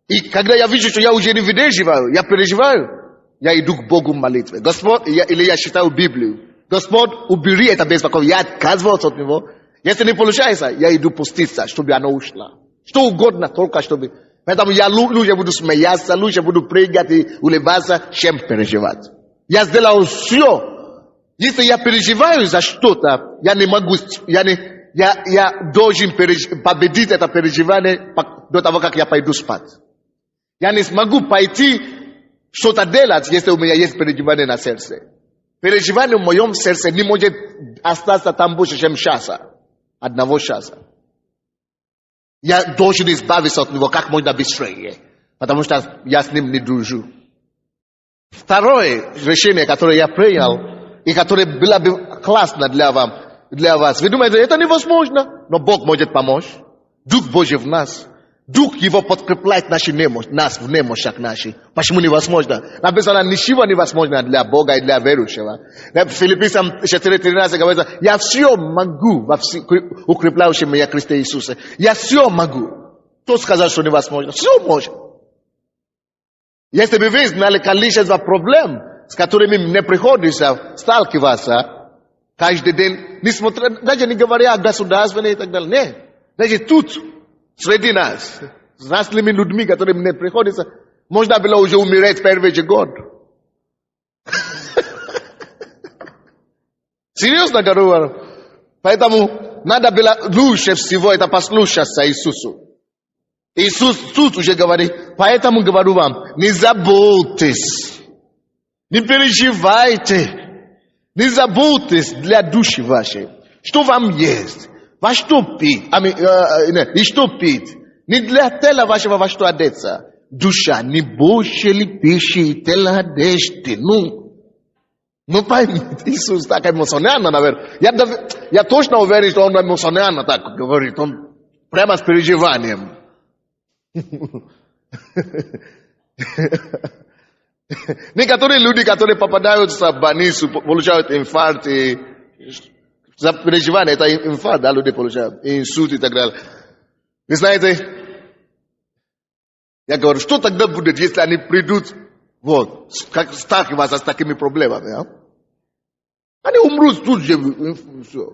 A: и когда я вижу, что я уже не выдерживаю, я переживаю, я иду к Богу в молитве. Господь, или я читаю Библию. Господь, убери это беспокойство. Я отказывался от него. Если не получается, я иду поститься, чтобы оно ушло. Что угодно, только чтобы... Поэтому я лучше буду смеяться, лучше буду прыгать и улыбаться, чем переживать. Я сделал все. Если я переживаю за что-то, я не могу, я должен победить это переживание до того, как я пойду спать. Я не смогу пойти что-то делать, если у меня есть переживание на сердце. Переживание в моем сердце не может остаться там больше, чем часа. Одного часа. Я должен избавиться от него как можно быстрее, потому что я с ним не дружу. Второе решение, которое я принял, и которое было бы классно для вас. Вы думаете, это невозможно, но Бог может помочь. Дух Божий в нас. Дух Его подкрепляет нас в немощах наших. Почему невозможно? Написано, ничего невозможно для Бога и для верующего. В Филиппийцам 4:13 говорится, я все могу во укрепляющем меня Христе Иисусе. Я все могу. Кто сказал, что невозможно? Все может. Если бы вы знали количество проблем, с которыми мне приходится сталкиваться каждый день, даже не говоря о государственной и так далее. Нет, даже тут, среди нас, с разными людьми, которые мне приходится, можно было уже умереть в первый же год. Серьезно говорю. Поэтому надо было лучше всего это послушаться Иисусу. Иисус тут уже говорит, поэтому говорю вам, не заботьтесь. Не переживайте, не заботьтесь для души вашей, что вам есть, во что пить, и что пить, не для тела вашего во что одеться. Душа, не больше ли пищи и тела одежды, Ну поймите, Иисус так эмоционально, наверное. Я точно уверен, что он эмоционально так говорит. Он прямо с переживанием. Некоторые люди, которые попадают в больницу, получают инфаркт и за переживание, это инфаркт, да, люди получают, инсульт и так далее. Вы знаете, я говорю, что тогда будет, если они придут, вот, сталкиваться с такими проблемами, а? Они умрут тут же. Все.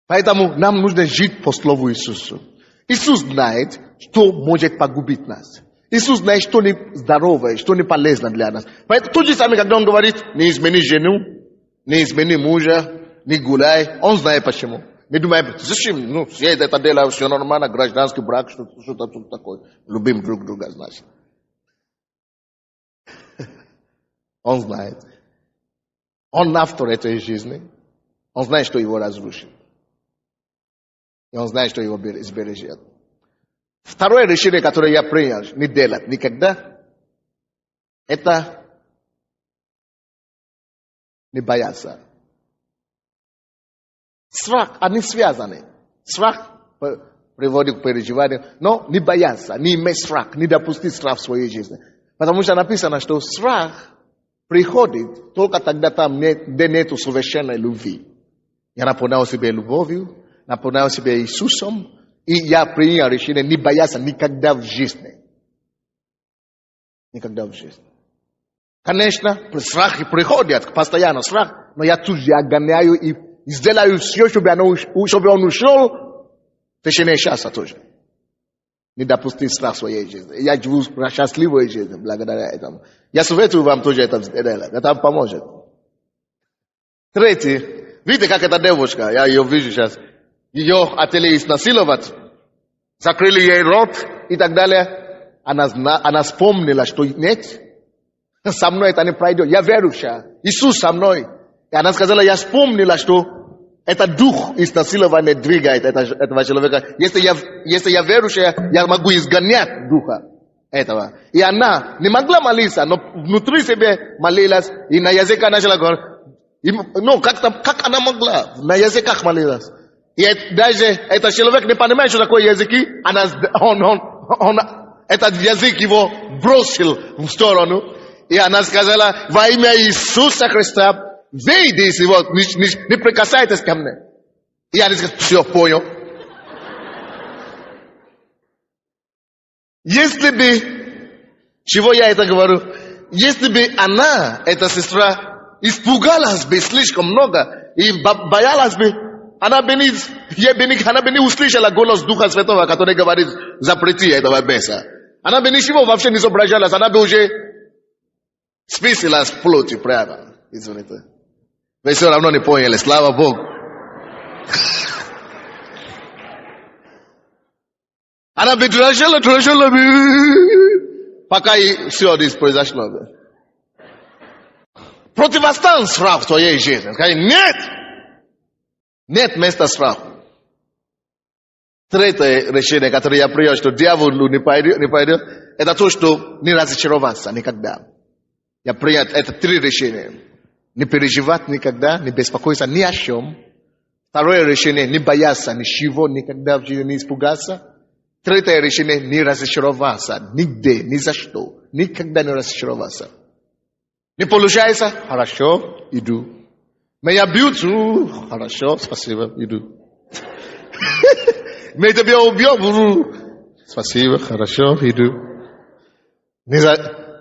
A: Поэтому нам нужно жить по слову Иисуса. Иисус знает, что может погубить нас. Иисус знает, что не здоровое, что не полезно для нас. Поэтому тот же самый, когда он говорит, не измени жену, не измени мужа, не гуляй, он знает почему. Мы думаем, зачем? Ну, все это дело, все нормально, гражданский брак, что-то такое. Любим друг друга, значит. Он знает. Он автор этой жизни. Он знает, что его разрушит. И он знает, что его сбережет. Второе решение, которое я принял, не делать никогда, это не бояться. Страх, они связаны. Страх приводит к переживанию, но не бояться, не иметь страх, не допустить страх в своей жизни. Потому что написано, что страх приходит только тогда там, где нет совершенной любви. Я наполнял себя любовью, наполнял себя Иисусом, и я принял решение не бояться никогда в жизни. Никогда в жизни. Конечно, страхи приходят, постоянно страх, но я тут же огоняю и сделаю все, чтобы он ушел в течение часа тоже. Не допустить страх в своей жизни. Я живу счастливой жизнью благодаря этому. Я советую вам тоже это сделать. Это поможет. Третье. Видите, как эта девушка, я ее вижу сейчас. Ее хотели изнасиловать. Закрыли ей рот и так далее. Она вспомнила, что нет. Со мной это не пройдет. Я верующая. Иисус со мной. И она сказала, я вспомнила, что этот дух изнасилования двигает этого человека. Если я верующая, я могу изгонять духа этого. И она не могла молиться, но внутри себя молилась. И на языке начала говорить. Ну, как она могла? На языках молилась. И даже этот человек не понимает, что такое языки. Он этот язык его бросил в сторону. И она сказала, во имя Иисуса Христа, выйди из его, не прикасайтесь ко мне. И я сказал, все, понял. Если бы, чего я это говорю, если бы она, эта сестра, испугалась бы слишком много и боялась бы, она бы не услышала голос Духа Святого, который говорит, запрети этого беса. Она бы ничего вообще не соображалась, она бы уже списалась в плоти прямо. Извините. Вы все равно не поняли, слава Богу. Она бы дрожала, пока и все это произошло. Противостань страху в твоей жизни. Скажи, нет! Нет места страху. Третье решение, которое я принял, что дьяволу не пойдет, это то, что не разочароваться никогда. Я принял это 3 решения. Не переживать никогда, не беспокоиться ни о чем. Второе решение, не бояться ничего, никогда в жизни не испугаться. Третье решение, не разочароваться нигде, ни за что. Никогда не разочароваться. Не получается? Хорошо, иду. Меня бьют? Хорошо, спасибо, иду. Меня тебя убьют? Спасибо, хорошо, иду.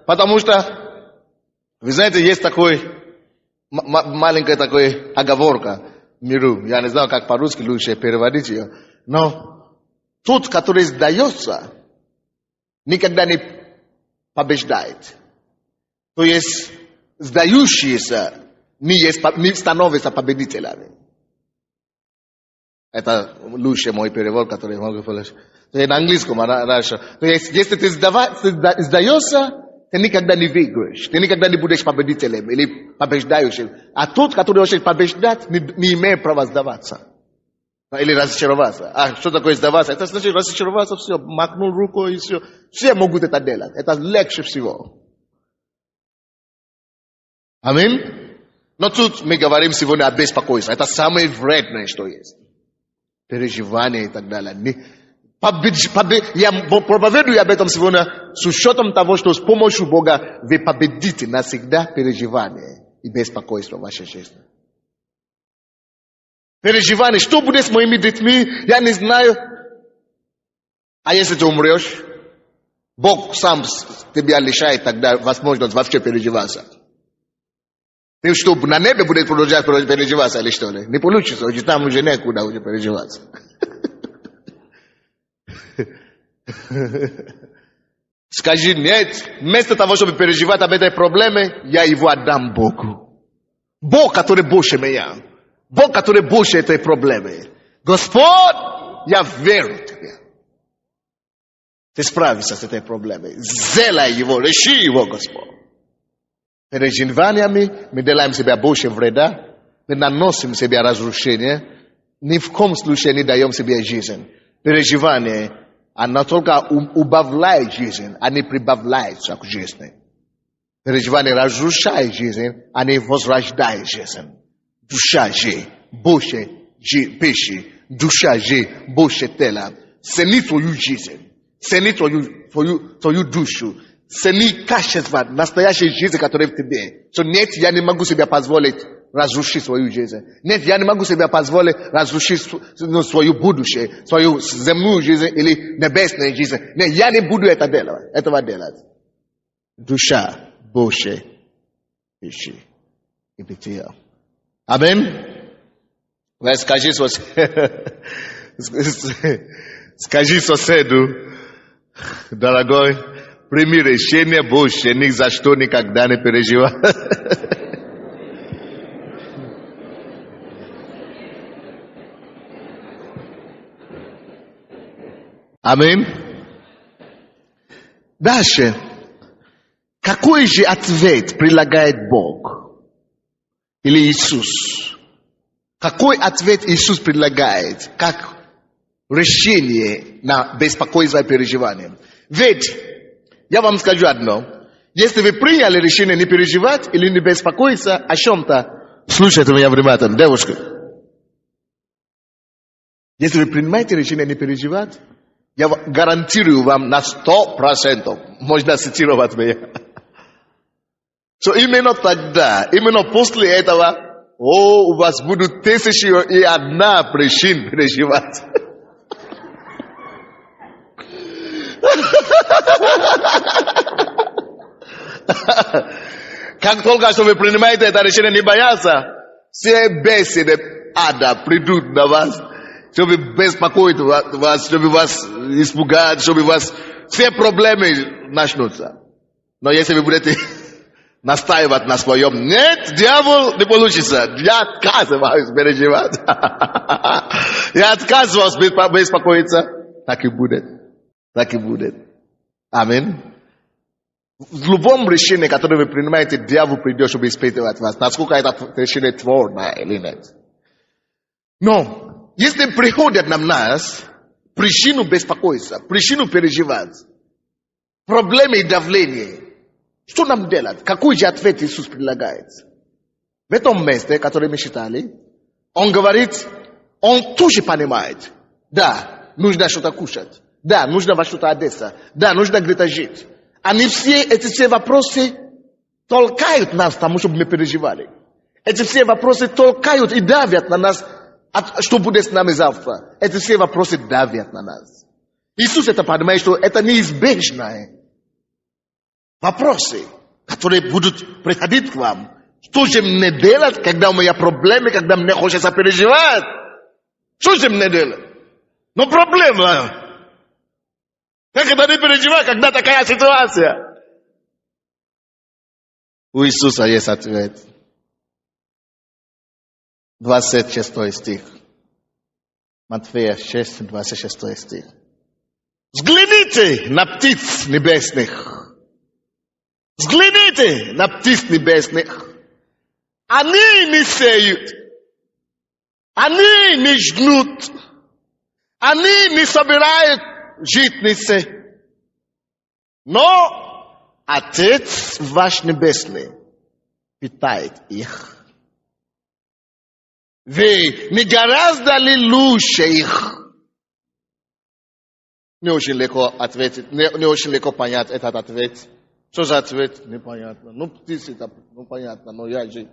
A: Потому что, вы знаете, есть такой маленькая такая оговорка в миру. Я не знаю, как по-русски лучше переводить ее. Но тот, который сдается, никогда не побеждает. То есть сдающиеся не становятся победителями. Это лучший мой перевод, который я могу получить. На английском раньше. То есть если ты сдаешься, ты никогда не выиграешь. Ты никогда не будешь победителем или побеждающим. А тот, который хочет побеждать, не имеет права сдаваться. Или разочароваться. А что такое сдаваться? Это значит разочароваться, все, махнул рукой и все. Все могут это делать. Это легче всего. Аминь. Но тут мы говорим сегодня о беспокойстве. Это самое вредное, что есть. Переживания и так далее. Я проповедую об этом сегодня с учетом того, что с помощью Бога вы победите навсегда переживания и беспокойство в вашей жизни. Переживания. Что будет с моими детьми, я не знаю. А если ты умрешь, Бог сам тебя лишает тогда возможность вообще переживаться. Ты что, на небе будет продолжать переживаться или что ли? Не получится, уже там уже некуда уже переживаться. Скажи нет, вместо того, чтобы переживать об этой проблеме, я его отдам Богу. Бог, который больше меня. Бог, который больше этой проблемы. Господь, я верю в Тебя. Ты справишься с этой проблемой. Сделай его, реши его, Господь. Переживаниями мы делаем себе больше вреда, мы наносим себе разрушение, ни в коем случае не даем себе жизнь. Переживание, оно только убавляет жизнь, а не прибавляется к жизни. Переживание разрушает жизнь, а не возрождает жизнь. Душа же больше пищи, душа же больше тела. Цени твою жизнь, цени твою душу. Цени качество настоящей жизни, которая в тебе. Что нет, я не могу себе позволить разрушить свою жизнь. Нет, я не могу себе позволить разрушить свое будущее, свою земную жизнь или небесную жизнь. Нет, я не буду этого делать. Душа больше пищи и питья. Аминь. Скажи соседу, дорогой, прими решение больше, ни за что никогда не переживай. Аминь. Дальше. Какой же ответ предлагает Бог? Или Иисус? Какой ответ Иисус предлагает? Как решение на беспокойство и переживание? Ведь, я вам скажу одно. Если вы приняли решение не переживать или не беспокоиться о чем-то, слушайте меня внимательно, девушка. Если вы принимаете решение не переживать, я гарантирую вам на 100%, можно цитировать меня. So, именно тогда, именно после этого, у вас будут 1001 причин переживать. Как только что вы принимаете это решение не бояться, все беседы ада придут на вас, чтобы беспокоить вас, чтобы вас испугать, чтобы вас... Все проблемы начнутся. Но если вы будете настаивать на своем, нет, дьявол, не получится. Я отказываюсь переживать. Я отказываюсь беспокоиться. Так и будет. Так и будет. Аминь. В любом решении, которое вы принимаете, дьявол придет, чтобы испытывать вас. Насколько это решение твердое или нет. Но, если приходят на нас причину беспокойства, причину переживать, проблемы и давление, что нам делать? Какой же ответ Иисус предлагает? В этом месте, который мы читали, Он говорит, Он тоже понимает, да, нужно что-то кушать, да, нужно во что-то одеться, да, нужно где-то жить. Они все, эти все вопросы толкают нас к тому, чтобы мы переживали. Эти все вопросы толкают и давят на нас, что будет с нами завтра. Эти все вопросы давят на нас. Иисус это понимает, что это неизбежные вопросы, которые будут приходить к вам. Что же мне делать, когда у меня проблемы, когда мне хочется переживать? Что же мне делать? Но проблема. Как это не переживать, когда такая ситуация? У Иисуса есть ответ. 26 стих. Матфея 6, 26 стих. Взгляните на птиц небесных. Взгляните на птиц небесных. Они не сеют. Они не жнут. Они не собирают житницы. Но Отец ваш Небесный питает их. Не гораздо ли лучше их? Не очень легко ответить, не очень легко понять этот ответ. Что за ответ? Непонятно. Ну, птицы, ну, понятно, но я же...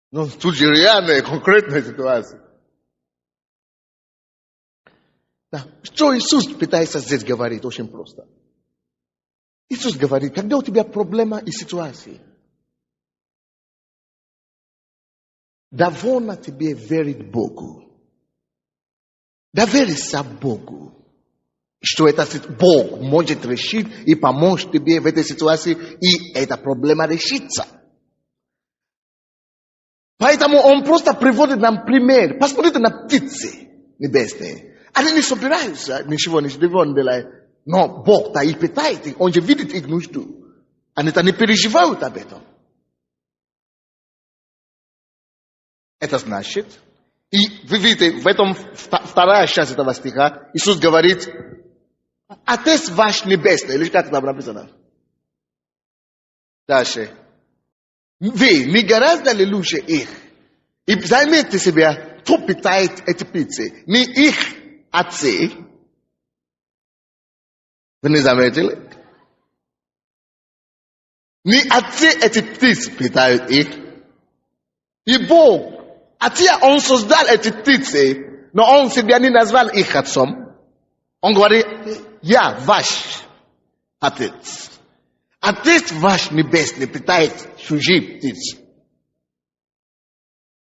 A: Ну, тут же реальная, конкретная ситуация. Да. Что Иисус пытается здесь говорить? Очень просто. Иисус говорит, когда у тебя проблема и ситуация, довольно тебе верить Богу. Доверься Богу. Что этот Бог может решить и помочь тебе в этой ситуации, и эта проблема решится. Поэтому он просто приводит нам пример. Посмотрите на птицы небесные. Они не собираются ничего не делать. Но Бог-то их питает, он же видит их нужду. Они-то не переживают об этом. Это значит, и вы видите, в этом вторая часть этого стиха, Иисус говорит, Отец ваш небесный, или как там написано? Дальше. Вы не гораздо ли лучше их? И заметьте себя, кто питает эти птицы? Не их отцы. Вы не заметили? Не отцы эти птицы питают их. И Бог, хотя он создал эти птицы, но он себя не назвал их отцом. Он говорит, я ваш отец. Отец ваш небесный питает чужие птицы.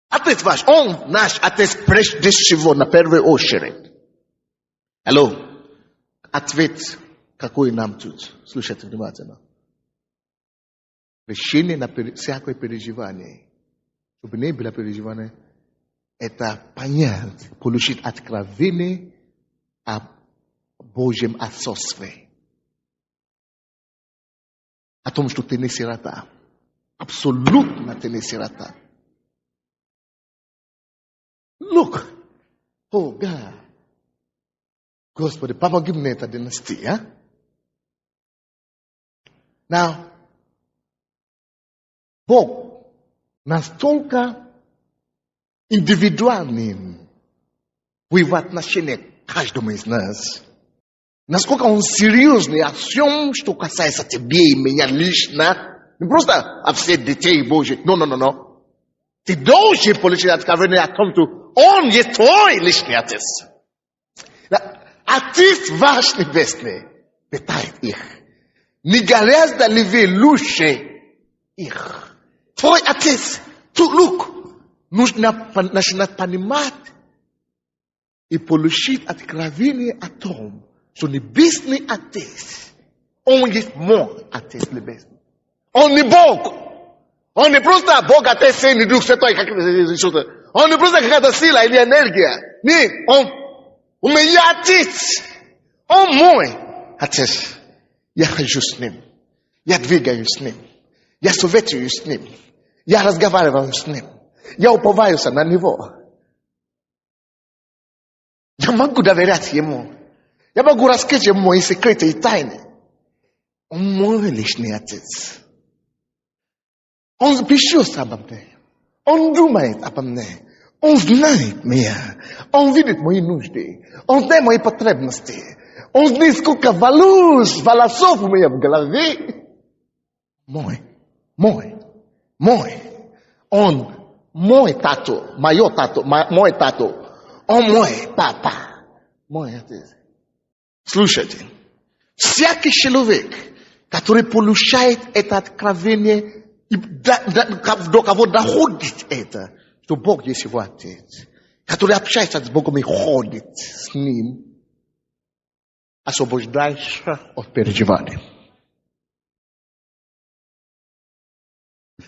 A: Отец ваш, он наш отец прежде всего на первую очередь. Алло, ответ какой нам тут? Слушайте внимательно. Решение на всякое переживание, чтобы не было переживания, это понять, получить откровение о Божьем отцовстве. О том, что ты не сирота. Абсолютно ты не сирота. Look, oh God, Господи, помоги мне это донести, а? Now, Бог настолько индивидуальным в отношении к каждому из нас, насколько он серьезный о всем, что касается тебя и меня лично, не просто о всех детей Божьих, но. Ты должен получить откровение о том, что он есть твой личный отец. Отец ваш небесный питает их. Не гораздо ли вы лучше их? Твой отец, нужно начинать понимать и получить откровение о том, что небесный отец, он есть мой отец небесный. Он не Бог. Он не просто Бог отец, Сын и Дух Святой, как что-то. Он не просто какая-то сила или энергия. Нет, он у меня отец. Он мой отец. Я хожу с ним. Я двигаюсь с ним. Я советуюсь с ним. Я разговариваю с ним. Я уповаюсь на него. Я могу доверять ему. Я могу рассказать ему мои секреты и тайны. Он мой личный отец. Он пишет обо мне. Он думает обо мне. Он знает меня. Он видит мои нужды. Он знает мои потребности. Он знает, сколько волосов у меня в голове. Мой. Он мой тату. Мой тату. Он мой папа. Мой отец. Слушайте. Всякий человек, который получает это откровение, и до кого доходит это, что Бог есть его отец, который общается с Богом и ходит с ним, освобождается от переживаний.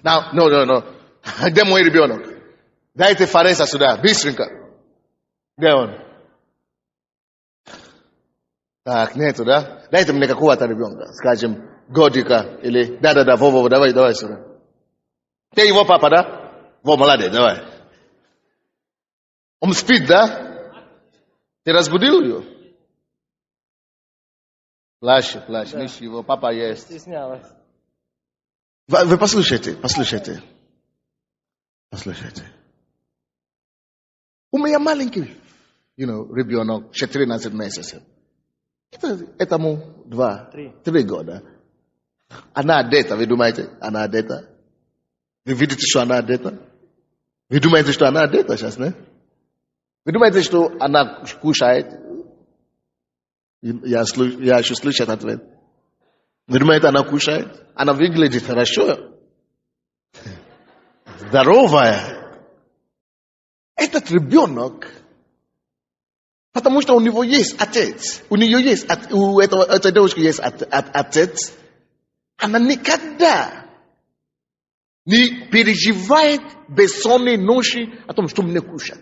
A: No. Где мой ребенок? Дайте Фареса сюда, быстренько. Где он? Так, нету, да? Дайте мне какого-то ребенка, скажем, годика или... Да, Вова, давай сюда. Ты его папа, да? Во, молодец, давай. Он спит, да? Ты разбудил его? Плачь, ничего, папа есть.
C: Стеснялась.
A: Вы послушайте. У меня маленький, ребенок, 14 месяцев. Этому 3 года. Она одета, вы думаете, она одета? Вы видите, что она одета? Вы думаете, что она одета сейчас, не? Вы думаете, что она кушает? Я еще слышу этот ответ. Вы думаете, она кушает? Она выглядит хорошо. Здоровая. Этот ребенок, потому что у него есть отец. У этой девушки есть отец. Она никогда не переживает бессонные ночи о том, что мне кушать.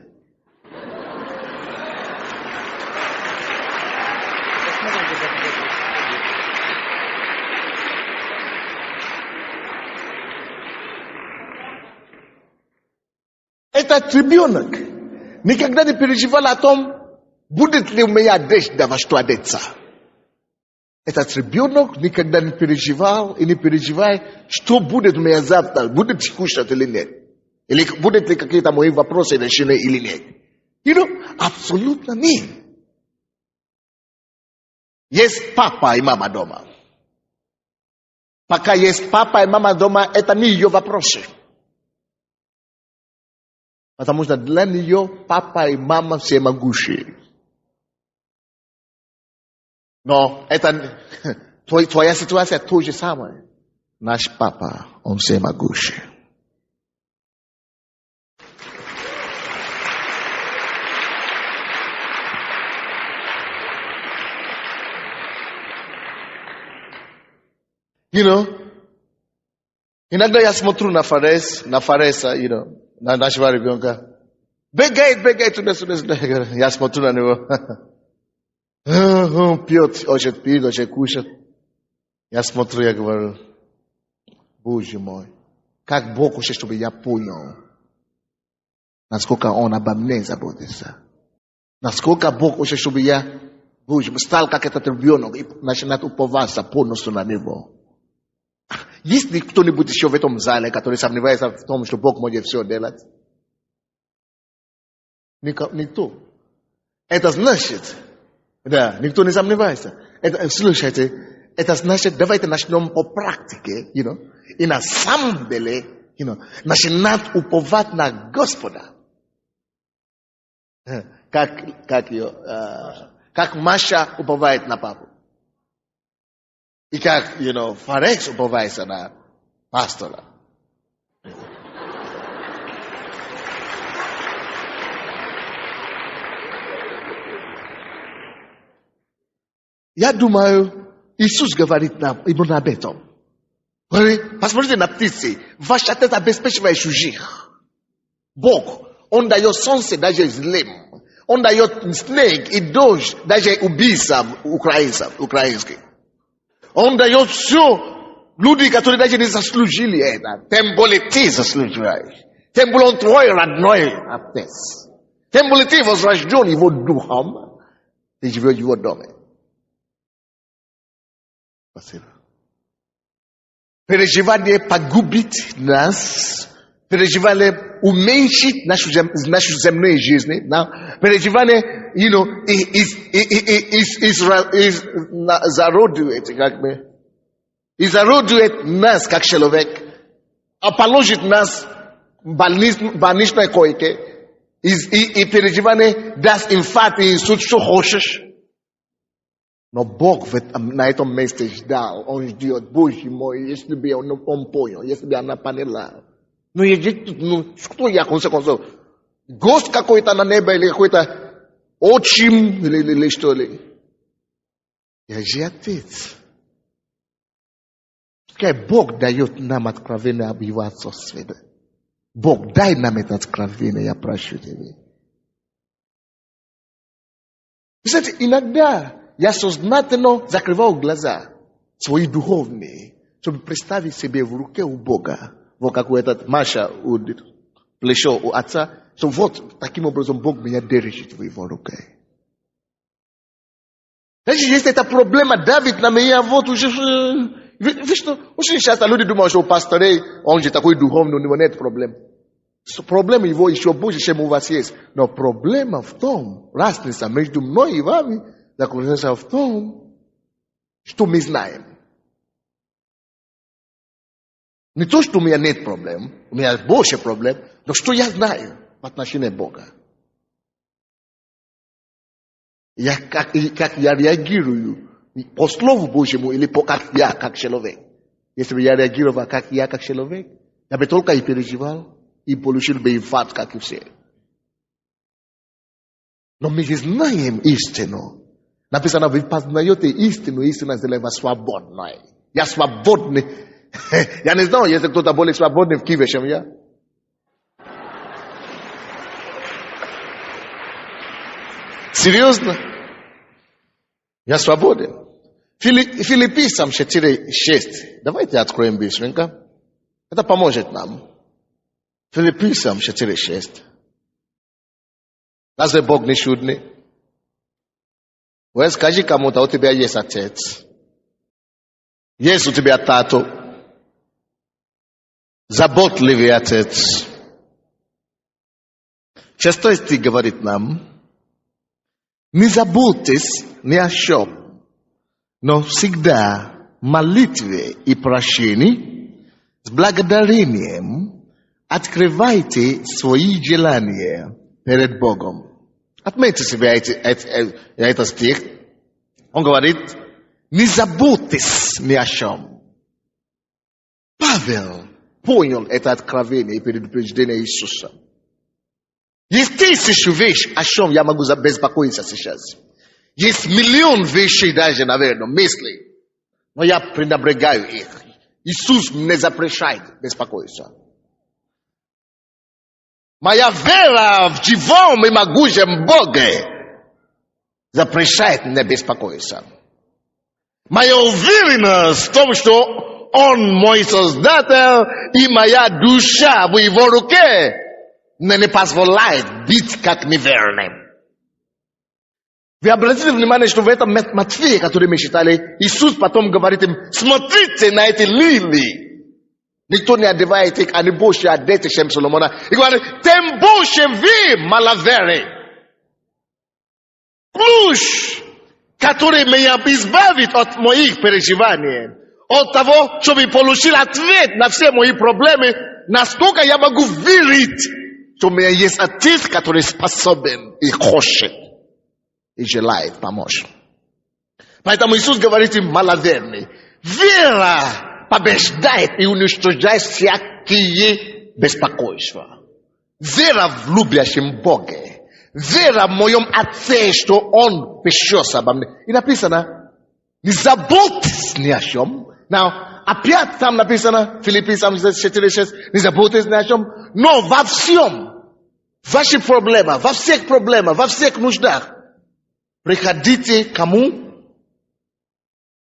A: Этот ребенок никогда не переживал о том, будет ли у меня одежда, во что одеться. Этот ребенок никогда не переживал и не переживает, что будет у меня завтра, будет кушать или нет. Или будут ли какие-то мои вопросы решены или нет. Абсолютно нет. Есть папа и мама дома. Пока есть папа и мама дома, это не ее вопросы. Потому что для нее папа и мама всемогущие. Но это твоя ситуация то же самое. Наш папа, он всемогущий. Иногда я смотрю на Фареса, на нашего ребенка. Бегает туда. Я смотрю на него. Он пьет, очень кушает. Я смотрю, я говорю, Боже мой, как Бог хочет, чтобы я понял, насколько Он обо мне заботится. Насколько Бог хочет, чтобы я, стал как этот ребенок и начинать уповаться полностью на Него. Есть ли кто-нибудь еще в этом зале, который сомневается в том, что Бог может все делать? Никто. Это значит, никто не сомневается. Слушайте, это значит, давайте начнем по практике, и на самом деле, начинать уповать на Господа. Как Маша уповает на папу. И как, Фарекс уповает на пастора. Я думаю, Иисус говорит нам именно об этом. Посмотрите на птицы. Ваш отец обеспечивает чужих. Бог, Он дает солнце даже злым. Он дает снег и дождь даже убийцам украинским. Он дает все. Люди, которые даже не заслужили это. Тем более ты заслуживаешь. Тем более он твой родной отец. Тем более ты возрожден его духом. Ты живешь в его доме. Спасибо. Переживание погубит нас. Переживание уменьшит нашу земную жизнь. Переживание, зародует нас как человек, а положит нас в больничной койке. И переживание даст инфаркт и инсульт, что хочешь. Но Бог на этом месте ждал. Он ждет, Боже мой, если бы он понял, если бы она поняла. Что я, в конце концов? Гость какой-то на небе или какой-то отчим или что ли? Я же отец. Пускай Бог дает нам откровение об его отцовстве. Бог, дай нам это откровение, я прошу тебя. Знаете, иногда я сознательно закрывал глаза свои духовные, чтобы представить себе в руке у Бога, вот как у этот Маша у плечо у отца, что вот таким образом Бог меня держит в его руке. Значит, есть эта проблема, Давид на меня вот уже Ви что, очень часто люди думают, что у пастырей, он же такой духовный, у него нет проблем. Проблема его еще больше, чем у вас есть. Но проблема в том, разница между мной и вами, заключается в том, что мы знаем. Не то, что у меня нет проблем, у меня больше проблем, но что я знаю в отношении Бога. Как я реагирую по Слову Божьему или как я, как человек. Если бы я реагировал как я, как человек, я бы только и переживал, и получил бы инфаркт, как и все. Но мы знаем истину. Написано, вы познаете истину, истина сделает вас свободной. Я свободный. Я не знаю, если кто-то более свободный в Киеве, чем я. Серьезно? Я свободен. Филиппийцам 4:6. Давайте откроем быстренько. Это поможет нам. Филиппийцам 4:6. Разве Бог не чудный? Скажи кому-то, у тебя есть отец. Есть у тебя тату. Заботливый отец. 6 стих говорит нам, не заботьтесь ни о чем, но всегда в молитве и прощении с благодарением открывайте свои желания перед Богом. Отметьте себе этот стих. Он говорит, не заботьтесь ни о чем. Павел понял это откровение и предупреждение Иисуса. Есть 1000 вещей, о чем я могу беспокоиться сейчас. Есть миллион вещей даже, наверное, мыслей. Но я пренебрегаю их. Иисус мне запрещает беспокоиться. Моя вера в живом и могучем Боге запрещает мне беспокоиться. Моя уверенность в том, что Он мой Создатель и моя душа в Его руке, мне не позволяет быть как неверным. Вы обратили внимание, что в этом Матфея, который мы читали, Иисус потом говорит им, смотрите на эти лилии. Никто не одевает их, они больше одеты, чем Соломона. И говорит, тем больше вы, маловеры. Ключ, который меня избавит от моих переживаний, от того, чтобы получил ответ на все мои проблемы, насколько я могу верить, что у меня есть Отец, который способен и хочет, и желает помочь. Поэтому Иисус говорит им, маловерный, вера побеждает и уничтожает всякие беспокойства. Вера в любящем Боге. Вера в моем Отце, что Он печется обо мне. И написано, не заботьтесь ни о чем. Опять там написано, Филиппийцам 4:6, не заботьтесь ни о чем, но во всем, ваши проблемы, во всех проблемах, во всех нуждах, приходите к кому?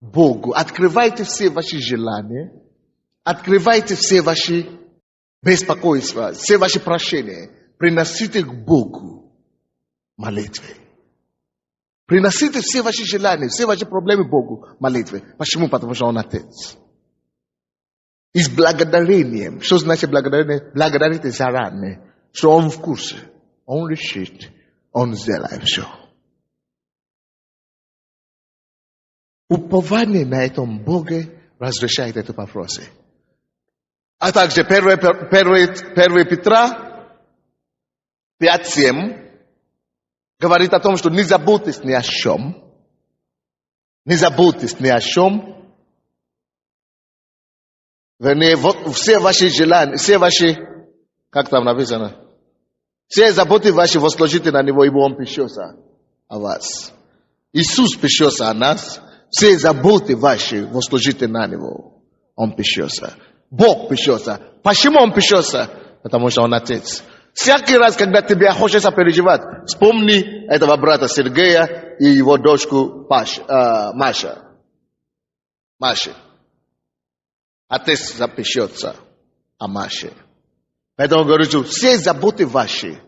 A: Богу. Открывайте все ваши желания, открывайте все ваши беспокойства, все ваши прощения, приносите к Богу молитвы. Приносите все ваши желания, все ваши проблемы Богу молитвы. Почему? Потому что Он Отец. И с благодарением. Что значит благодарение? Благодарите заранее, что Он в курсе. Он решит, Он сделает все. Упование на этом Боге разрешает эти вопросы. А также 1 Петра 5:7 говорит о том, что не заботьтесь ни о чем. Не заботьтесь ни о чем. Вернее, все ваши желания, все ваши, как там написано, все заботы ваши возложите на Него, ибо Он печется о вас. Иисус печется о нас. Все заботы ваши возложите на Него. Он печется. Бог печется. Почему Он печется? Потому что Он Отец. Всякий раз, когда тебе хочется переживать, вспомни этого брата Сергея и его дочку Маша. Отец запечется о Маше. Поэтому говорю, что все заботы ваши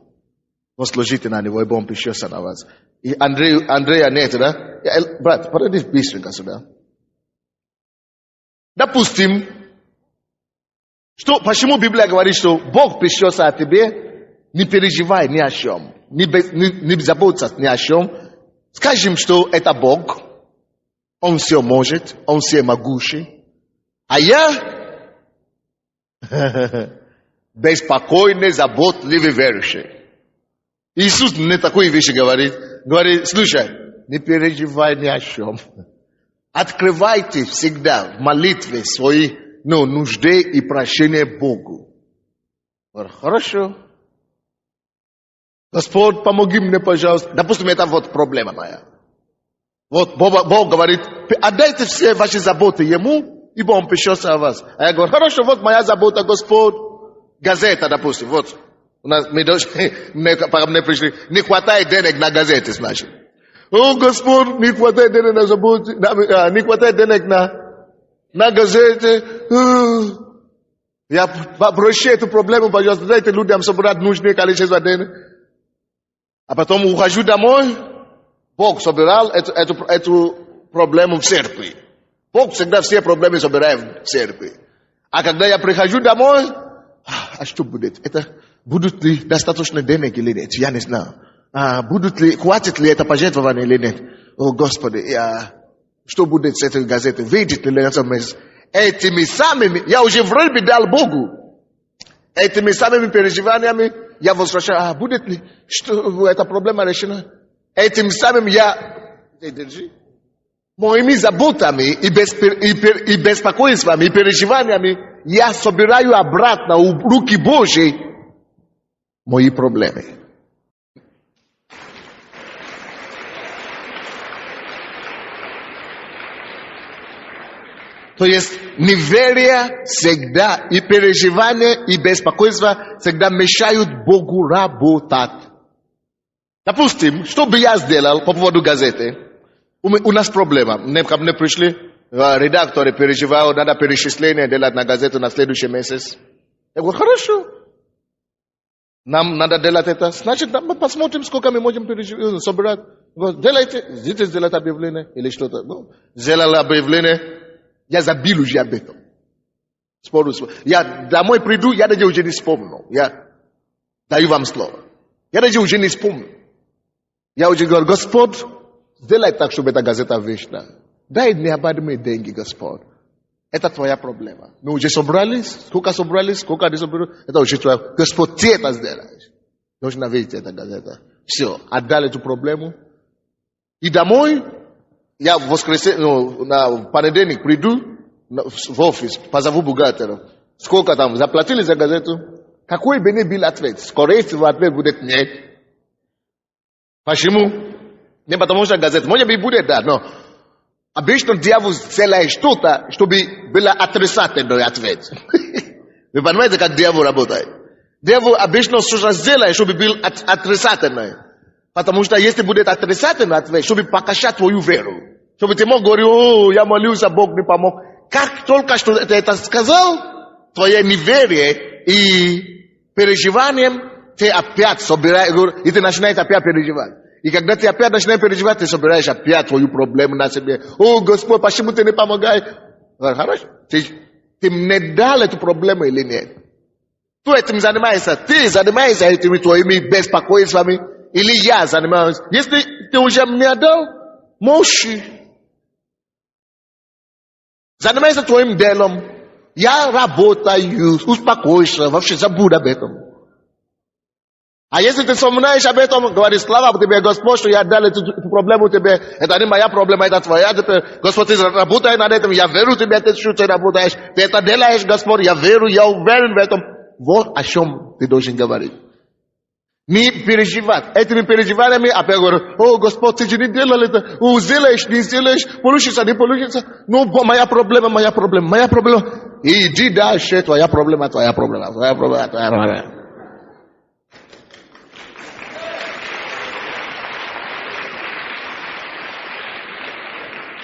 A: возложите на Него, ибо Он печется на вас. И Андрея нет, да? Брат, подойди быстренько сюда. Допустим, почему Библия говорит, что Бог печется о тебе, не переживай ни о чем, не заботься ни о чем. Скажем, что это Бог, Он все может, Он всемогущий, а я беспокойный, заботливый, верующий. Иисус не такие вещи говорит. Говорит, слушай, не переживай ни о чем. Открывайте всегда в молитве свои нужды и прощения Богу. Хорошо. Господь, помоги мне, пожалуйста. Допустим, это вот проблема моя. Вот Бог говорит, отдайте все ваши заботы Ему, ибо Он печется о вас. А я говорю, хорошо, вот моя забота, Господь. Газета, допустим, вот. У нас мне пришли, не хватает денег на газеты, значит. О, Господь, не хватает денег на заботы, не хватает денег на газеты. Я попрошу эту проблему, пожалуйста, дайте людям собрать нужное количество денег. А потом ухожу домой, Бог собирал эту проблему в церкви. Бог всегда все проблемы собирает в церкви. А когда я прихожу домой, а что будет? Будут ли достаточно денег или нет? Я не знаю. Хватит ли это пожертвование или нет? О, Господи, что будет с этой газетой? Выйдет ли это месяц? Этими самыми, я уже время дал Богу. Этими самыми переживаниями я возвращаю. Будет ли что эта проблема решена? Этим самым моими заботами и беспокойствами, и переживаниями я собираю обратно у руки Божьей мои проблемы. То есть неверие всегда, и переживания, и беспокойство всегда мешают Богу работать. Допустим, что бы я сделал по поводу газеты? У нас проблема. Мне пришли редакторы, переживают, надо перечисление делать на газету на следующий месяц. Я говорю, хорошо. Нам надо делать это. Значит, мы посмотрим, сколько мы можем собирать. Делайте, идите сделать объявление или что-то. Сделали объявление. Я забил уже об этом. Я домой приду, я даже уже не вспомню. Я даю вам слово. Я даже уже не вспомню. Я уже говорю, Господь, сделай так, чтобы эта газета вышла. Дай необходимые деньги, Господь. Это твоя проблема. Мы уже собрались, сколько не собрались. Это уже твоя. Господь, ты это сделаешь. Должна выйти эта газета. Все, отдали эту проблему. И домой, я в воскресенье, на понедельник приду в офис, позову бухгалтера. Сколько там, заплатили за газету? Какой бы ни был ответ? Скорее всего, ответ будет нет. Почему? Не потому что газета, может быть, будет да, но обычно дьявол делает что-то, чтобы был отрицательный ответ. Вы понимаете, как дьявол работает? Дьявол обычно что-то сделает, чтобы был отрицательный. Потому что если будет отрицательный ответ, чтобы покачать твою веру, чтобы ты мог говорить, о, я молился, Бог не помог. Как только что ты это сказал, твое неверие и переживанием ты опять собираешь, и ты начинаешь опять переживать. И когда ты опять начинаешь переживать, ты собираешь опять твою проблему на себе. О, Господь, почему ты не помогаешь? Хорошо. Ты мне дал эту проблему или нет? Кто этим занимается? Ты занимаешься этими твоими беспокойствами? Или я занимаюсь? Если ты уже мне дал, мощи. Занимайся твоим делом. Я работаю, успокойся, вообще забудь об этом. А если ты вспоминаешь об этом, говоришь, слава тебе, Господь, что я дал эту проблему тебе, это не моя проблема, это твоя. Господь, ты работаешь над этим, я верю тебе, что ты работаешь, ты это делаешь, Господь, я верю, я уверен в этом. Вот о чем ты должен говорить. Не переживать. Этими переживаниями опять говорю, о, Господь, ты же не делал это, сделаешь, не сделаешь, получится, не получится. Ну, моя проблема. Иди дальше, твоя проблема.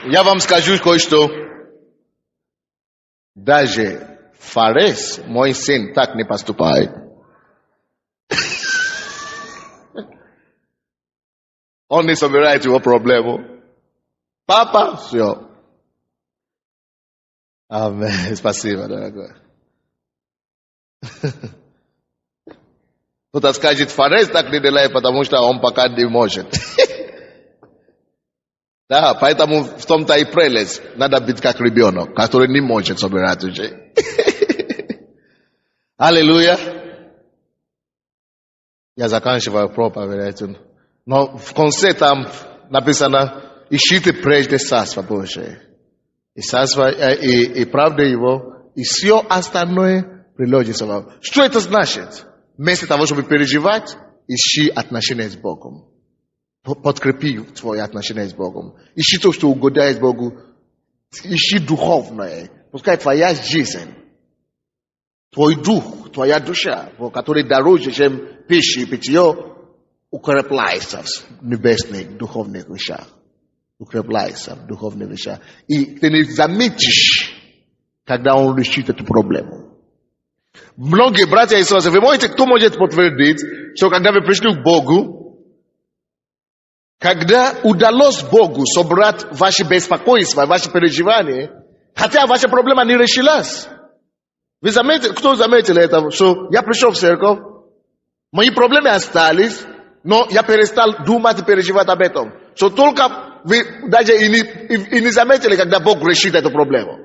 A: Я вам скажу кое-что. Даже Фарес, мой сын, так не поступает. Он не собирает его проблему. Папа, все. Аминь. Спасибо, дорогой. Кто-то скажет, Фарес так не делает, потому что он пока не может. Да, поэтому в том-то и прелесть. Надо быть как ребенок, который не может собирать уже. Аллилуйя. Я заканчиваю проповедь. Но в конце там написано, ищите прежде Царство Божие. И Царство, и правда Его, и все остальное приложится вам. Что это значит? Вместо того, чтобы переживать, ищи отношения с Богом. Подкрепи твои отношения с Богом. Ищи то, что угодает Богу. Ищи духовное. Пускай твоя жизнь, твой дух, твоя душа, который дороже, чем пища и питье, укрепляется в небесных духовных вещах. Укрепляется в духовных вещах. И ты не заметишь, когда он решит эту проблему. Многие братья и сестры, вы можете, кто может подтвердить, что когда вы пришли к Богу, когда удалось Богу собрать ваши беспокойства, ваши переживания, хотя ваша проблема не решилась. Вы заметили, кто заметил это, что я пришел в церковь, мои проблемы остались, но я перестал думать и переживать об этом. Что только вы даже и не заметили, когда Бог решит эту проблему.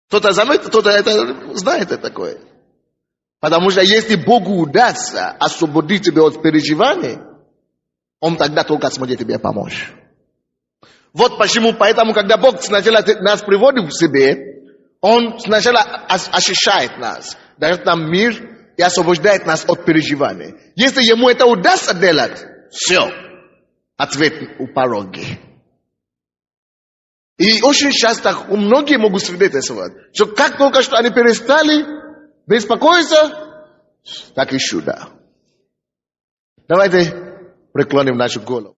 A: Кто-то заметил, кто-то это знает это такое. Потому что если Богу удастся освободить тебя от переживаний, Он тогда только сможет тебе помочь. Вот почему, поэтому, когда Бог сначала нас приводит к себе, Он сначала очищает нас, дает нам мир и освобождает нас от переживаний. Если Ему это удастся делать, все, ответ у порога. И очень часто многие могут свидетельствовать, что как только что они перестали беспокоиться, так и чудо. Давайте преклоним нашу голову.